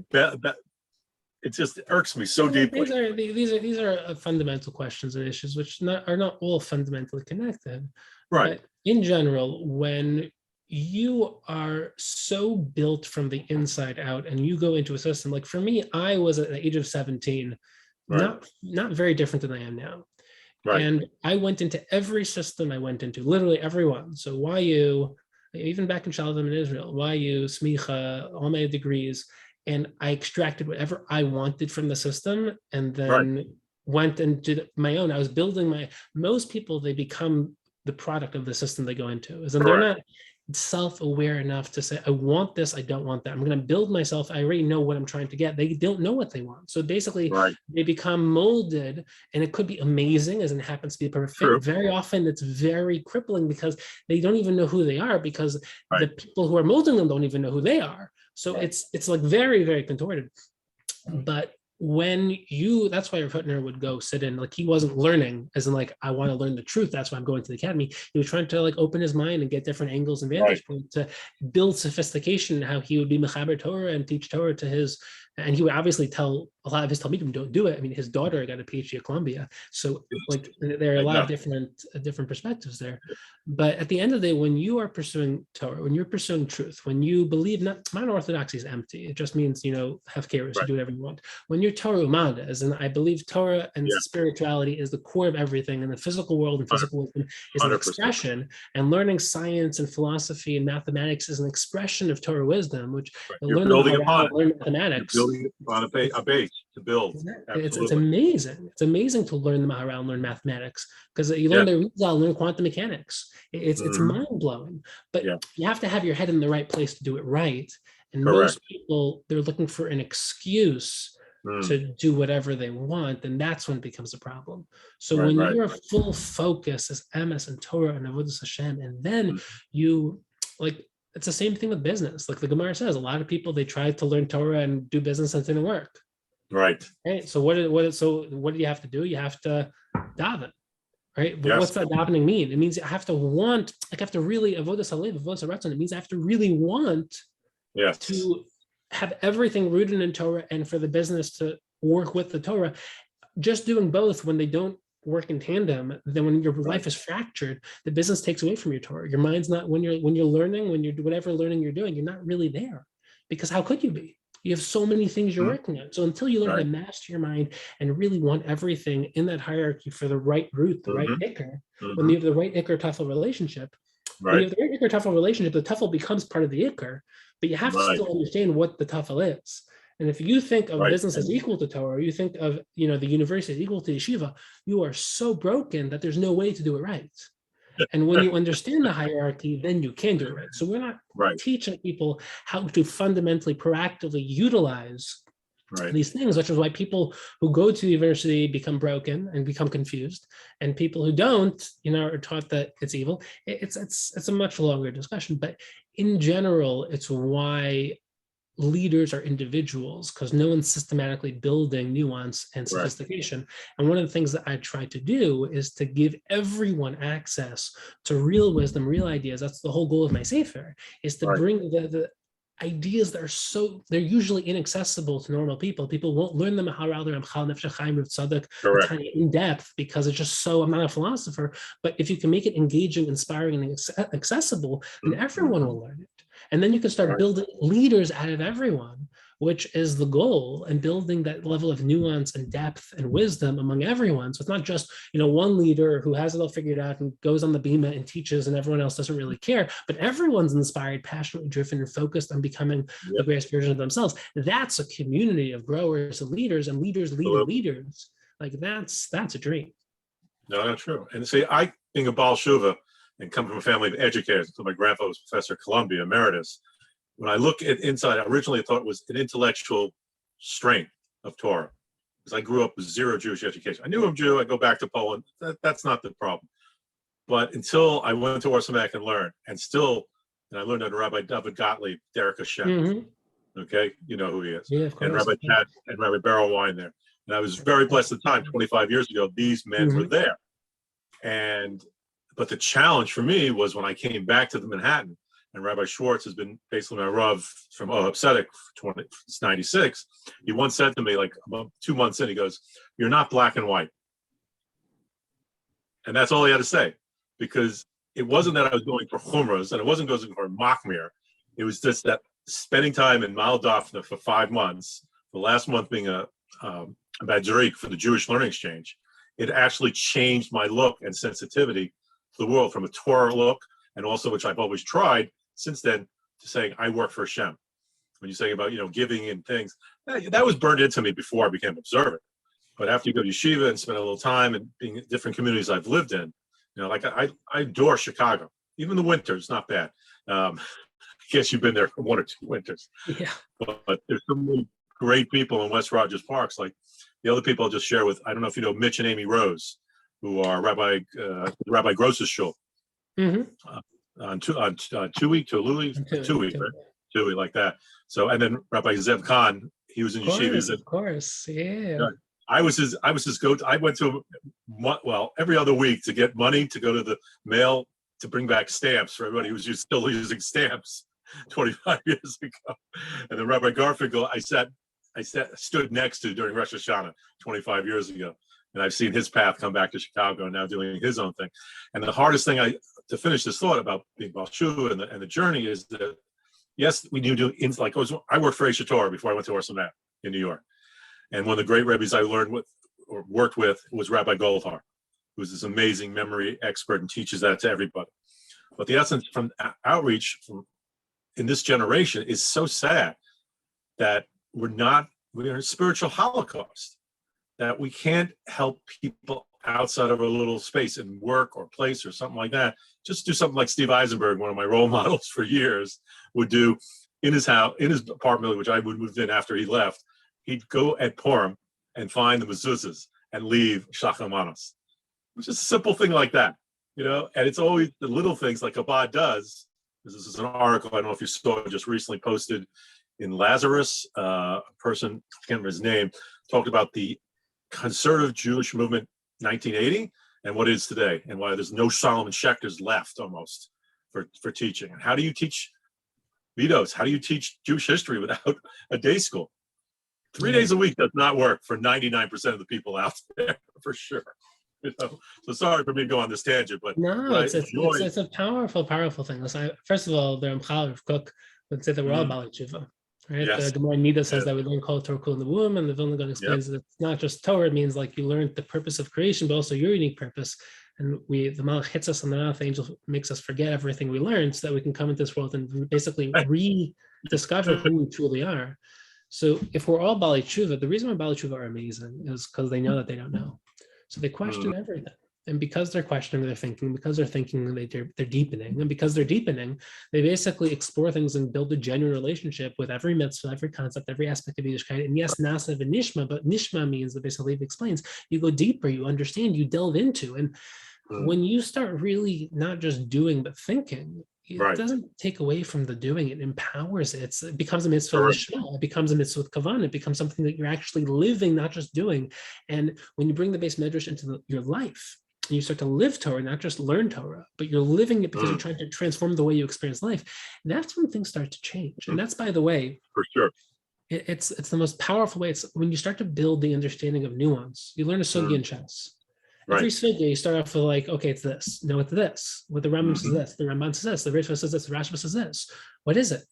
it just irks me so deeply.
These are fundamental questions and issues which are not all fundamentally connected.
Right.
But in general, when you are so built from the inside out and you go into a system, like for me, I was at the age of 17, not very different than I am now. Right. And I went into every system I went into, literally everyone. So YU, even back in Shalom in Israel, YU, Smicha, all my degrees, and I extracted whatever I wanted from the system and then went and did my own. I was building most people, they become the product of the system they go into. And they're not self-aware enough to say, I want this, I don't want that. I'm going to build myself. I already know what I'm trying to get. They don't know what they want. So basically they become molded, and it could be amazing as it happens to be a perfect fit. Very often it's very crippling because they don't even know who they are, because the people who are molding them don't even know who they are. So it's like very, very contorted. But when that's why Rav Hutner would go sit in, like he wasn't learning as in like, I want to learn the truth, that's why I'm going to the academy. He was trying to like open his mind and get different angles and vantage points to build sophistication, how he would be mechaber Torah and teach Torah to his, and he would obviously tell a lot of his talmidim, don't do it. I mean, his daughter got a PhD at Columbia. So like there are a lot of different perspectives there. But at the end of the day, when you are pursuing Torah, when you're pursuing truth, when you believe modern orthodoxy is empty, it just means, have chaos, you do whatever you want. When you're Torah umada, as in I believe Torah and spirituality is the core of everything, and the physical world and physical wisdom is an expression, and learning science and philosophy and mathematics is an expression of Torah wisdom, which
you're building upon it.
learn mathematics.
You're building on a base. to build.
It's
Absolutely.
amazing. It's amazing to learn the Maharal, learn mathematics, because you learn the Rizal, learn quantum mechanics. It's mind blowing. But you have to have your head in the right place to do it right. And most people, they're looking for an excuse to do whatever they want, and that's when it becomes a problem. So when you're full focus as Emes and Torah and Avodas Hashem, and then you like, it's the same thing with business. Like the Gemara says, a lot of people, they try to learn Torah and do business and it didn't work. Right. So what do you have to do? You have to daven. Right. But what's that davening mean? It means I have to want, like I have to really avodas halev, avodas haratzon. It means I have to really want to have everything rooted in Torah and for the business to work with the Torah. Just doing both when they don't work in tandem, then when your life is fractured, the business takes away from your Torah. Your mind's not, when you're learning, when you're whatever learning you're doing, you're not really there, because how could you be? You have so many things you're working on. So until you learn how to master your mind and really want everything in that hierarchy for the right root, the right ikr, when you have the right ikr tuffle relationship, when you have the right ikr tuffle relationship, the tuffle becomes part of the ikr, but you have to still understand what the tuffle is. And if you think of business as equal to Torah, or you think of, you know, the university as equal to yeshiva, you are so broken that there's no way to do it right. And when you understand the hierarchy, then you can do it right. So we're not teaching people how to fundamentally, proactively utilize these things, which is why people who go to the university become broken and become confused, and people who don't, you know, are taught that it's evil. It's a much longer discussion, but in general, it's why leaders are individuals, because no one's systematically building nuance and sophistication. And one of the things that I try to do is to give everyone access to real wisdom, real ideas. That's the whole goal of my Sefer, is to bring the ideas that are they're usually inaccessible to normal people. People won't learn them in depth because it's just so, I'm not a philosopher, but if you can make it engaging, inspiring, and accessible, then everyone will learn it. And then you can start building leaders out of everyone, which is the goal, and building that level of nuance and depth and wisdom among everyone. So it's not just, you know, one leader who has it all figured out and goes on the bima and teaches and everyone else doesn't really care, but everyone's inspired, passionately driven, and focused on becoming the greatest version of themselves. That's a community of growers and leaders leading leaders. Like that's a dream.
No, not true. And see, I think of Baal Shuva and come from a family of educators. So my grandfather was professor at Columbia, emeritus. When I look at inside, I originally thought it was an intellectual strength of Torah, because I grew up with zero Jewish education. I knew I'm Jew. I go back to Poland. That's not the problem. But until I went to Orsamak and learned, and I learned under Rabbi David Gottlieb, Derek Hashem. Okay, you know who he is. Yeah, of course. And Rabbi Chad and Rabbi Beryl Wine there. And I was very blessed at the time, 25 years ago, these men were there. But the challenge for me was when I came back to the Manhattan, and Rabbi Schwartz has been basically my Rav from Ohab Tzedek since 96. He once said to me, like about 2 months in, he goes, "You're not black and white." And that's all he had to say, because it wasn't that I was going for chumras and it wasn't going for machmir. It was just that spending time in Moldova for 5 months, the last month being a Badgerik for the Jewish Learning Exchange, it actually changed my look and sensitivity to the world from a Torah look, and also, which I've always tried since then, to saying I work for Hashem. When you say about, you know, giving and things, that was burned into me before I became observant. But after you go to yeshiva and spend a little time and being in different communities I've lived in, you know, like I adore Chicago. Even the winter is not bad. I guess you've been there for 1 or 2 winters. Yeah. But there's so many great people in West Rogers Parks. Like the other people I'll just share with, I don't know if you know Mitch and Amy Rose, who are Rabbi Gross's shul. On two-week to Louis, 2 week, right? 2 week, like that. So, and then Rabbi Zev Khan, he was in yeshiva.
Of course, yeah.
I was his go-to. I went to every other week to get money to go to the mail to bring back stamps for everybody who was still using stamps 25 years ago. And then Rabbi Garfinkel, I stood next to during Rosh Hashanah 25 years ago. And I've seen his path come back to Chicago and now doing his own thing. And the hardest thing to finish this thought about being Baal Shuva and the journey is that, yes, we do like I worked for Eish Torah before I went to Orsamat in New York. And one of the great rabbis I learned with or worked with was Rabbi Goldhar, who's this amazing memory expert and teaches that to everybody. But the essence from outreach in this generation is so sad that we're not we're in a spiritual holocaust, that we can't help people outside of a little space in work or place or something like that. Just do something like Steve Eisenberg, one of my role models for years, would do in his house, in his apartment, which I would move in after he left. He'd go at Purim and find the mezuzahs and leave shachamanos. It's just a simple thing like that, you know. And it's always the little things like Chabad does. This is an article, I don't know if you saw it, just recently posted in Lazarus. A person, I can't remember his name, talked about the conservative Jewish movement 1980 and what it is today, and why there's no Solomon Schechters left almost for teaching. And how do you teach Vidos? How do you teach Jewish history without a day school? 3 days a week does not work for 99% of the people out there, for sure. You know? So sorry for me to go on this tangent, but
no, it's a powerful thing. Listen, first of all, the Ramchal of Kook would say that we're all Baalei Tshuva, right?
Yes.
The Gemara Nida says that we learn Kol Torah Kol in the womb, and the Vilna Gaon explains that it's not just Torah. It means like you learned the purpose of creation, but also your unique purpose. And the Malach hits us on the mouth, the angel makes us forget everything we learned so that we can come into this world and basically rediscover who we truly are. So if we're all Baalei Tshuva, the reason why Baalei Tshuva are amazing is because they know that they don't know. So they question everything. And because they're questioning, they're thinking, because they're thinking, they're deepening. And because they're deepening, they basically explore things and build a genuine relationship with every mitzvah, every concept, every aspect of Yiddishkeit. And yes, Nasa and Nishma, but Nishma means that basically it explains, you go deeper, you understand, you delve into. And when you start really not just doing, but thinking, it doesn't take away from the doing, it empowers it. It becomes a mitzvah lishma, it becomes a mitzvah with kavan, it becomes something that you're actually living, not just doing. And when you bring the base medrash into your life, and you start to live Torah, not just learn Torah, but you're living it because you're trying to transform the way you experience life, that's when things start to change. And that's, by the way,
for sure,
it's the most powerful way. It's when you start to build the understanding of nuance. You learn a sugi in chess. Every sugya, you start off with like, okay, it's this. No, it's this. What the Rambam says this. The Ramban says this. The Rishva says this. The Rashba says this. What is it?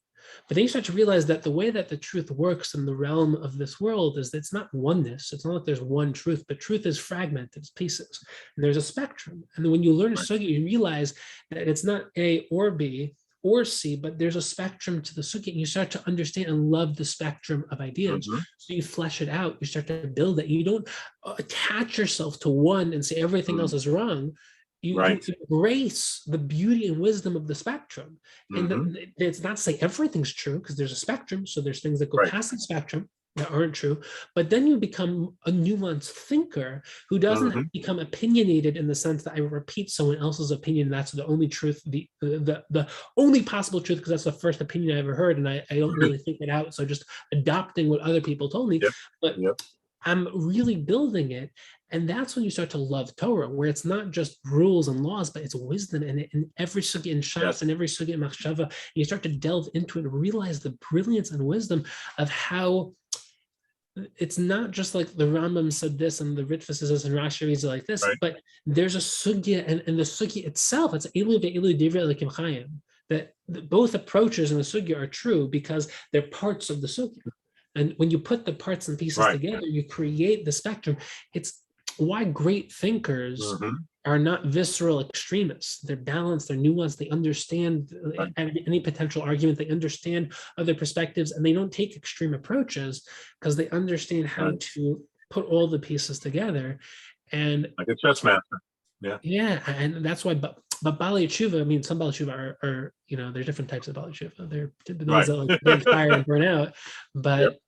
But then you start to realize that the way that the truth works in the realm of this world is that it's not oneness. It's not like there's one truth, but truth is fragmented, it's pieces. And there's a spectrum. And then when you learn a sugya, you realize that it's not A or B or C, but there's a spectrum to the sugya, and you start to understand and love the spectrum of ideas. So you flesh it out, you start to build it. You don't attach yourself to one and say everything else is wrong. You embrace the beauty and wisdom of the spectrum. And it's not to say everything's true, because there's a spectrum. So there's things that go past the spectrum that aren't true. But then you become a nuanced thinker who doesn't become opinionated in the sense that I repeat someone else's opinion. That's the only truth, the only possible truth, because that's the first opinion I ever heard. And I don't really think it out. So just adopting what other people told me. But I'm really building it. And that's when you start to love Torah, where it's not just rules and laws, but it's wisdom. And in every sugya in Shas and every sugya in Machshava, you start to delve into it and realize the brilliance and wisdom of how it's not just like the Rambam said this and the Ritva says this and Rashi reads it like this, but there's a sugya, and the sugya itself, it's Elu ve'elu divrei Elokim Chayim, that both approaches in the sugya are true because they're parts of the sugya. And when you put the parts and pieces together, you create the spectrum. It's why great thinkers are not visceral extremists. They're balanced, they're nuanced, they understand any potential argument, they understand other perspectives, and they don't take extreme approaches because they understand how to put all the pieces together. And
like a chess master.
And that's why, but Baalei Tshuva, I mean, some Baalei Tshuva are, you know, there's different types of Baalei Tshuva. They're the ones that like get fire and burn out. But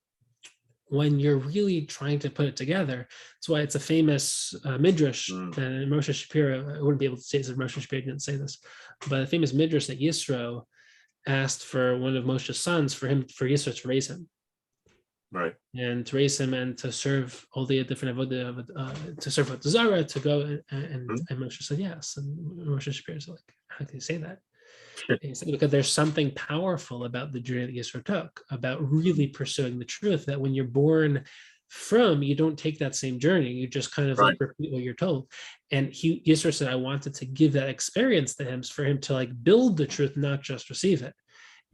when you're really trying to put it together, that's why it's a famous midrash. And Moshe Shapiro, I wouldn't be able to say this if Moshe Shapiro didn't say this, but a famous midrash that Yisro asked for one of Moshe's sons for Yisro to raise him. And to raise him and to serve all the different avodah, to serve with the Zara, to go and Moshe said yes. And Moshe Shapiro is like, how can you say that? He said, because there's something powerful about the journey that Yisro took, about really pursuing the truth, that when you're born from, you don't take that same journey. You just kind of like repeat what you're told. And Yisro said, I wanted to give that experience to him for him to like build the truth, not just receive it.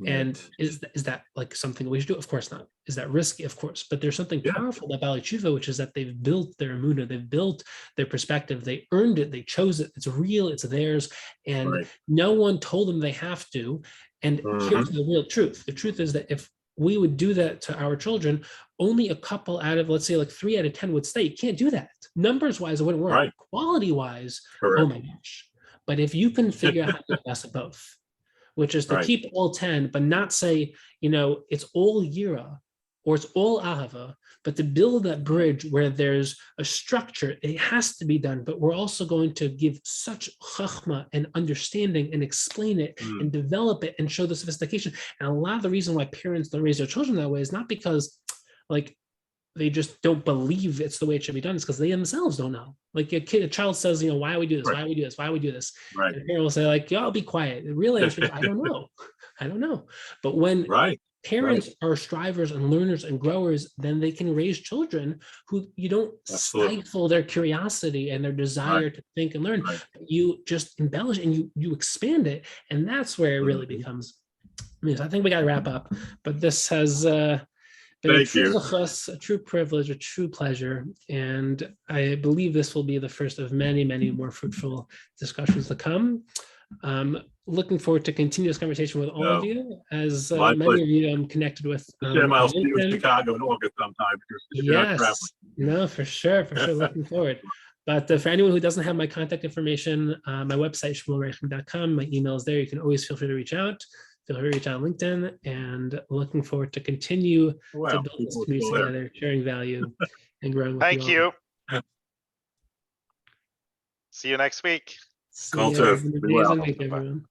And is that like something we should do? Of course not. Is that risky? Of course. But there's something powerful about Baalei Tshuva, which is that they've built their emunah, they've built their perspective, they earned it, they chose it, it's real, it's theirs, and no one told them they have to. And here's the real truth. The truth is that if we would do that to our children, only a couple out of, let's say, like 3 out of 10 would stay. You can't do that. Numbers wise, it wouldn't work.
Right.
Quality wise,
Correct.
oh my gosh. But if you can figure out how to do the best of both, which is to
Right.
keep all 10, but not say, it's all Yira or it's all Ahava, but to build that bridge where there's a structure, it has to be done, but we're also going to give such chachma and understanding and explain it and develop it and show the sophistication. And a lot of the reason why parents don't raise their children that way is not because like they just don't believe it's the way it should be done. It's because they themselves don't know. Like a child says, why do we do this?
Right.
Why do we do this? Why do we do this?
Right.
And the parent will say like, I'll be quiet. The real answer is, I don't know. I don't know. But when parents are strivers and learners and growers, then they can raise children who you don't stifle their curiosity and their desire to think and learn. You just embellish and you expand it. And that's where it really becomes. So I think we got to wrap up, but this has been a true privilege, a true pleasure. And I believe this will be the first of many, many more fruitful discussions to come. Looking forward to continue this conversation with all of you, as many of you I'm connected with.
I'll see you in Chicago in August sometime.
Yes, no, for sure, looking forward. But for anyone who doesn't have my contact information, my website, shmuelreichman.com, my email is there. You can always feel free to reach out. Feel free to reach out on LinkedIn, and looking forward to continue to build this community together, sharing value and growing with
Thank you. See you next week.
See you. Have an amazing week, everyone.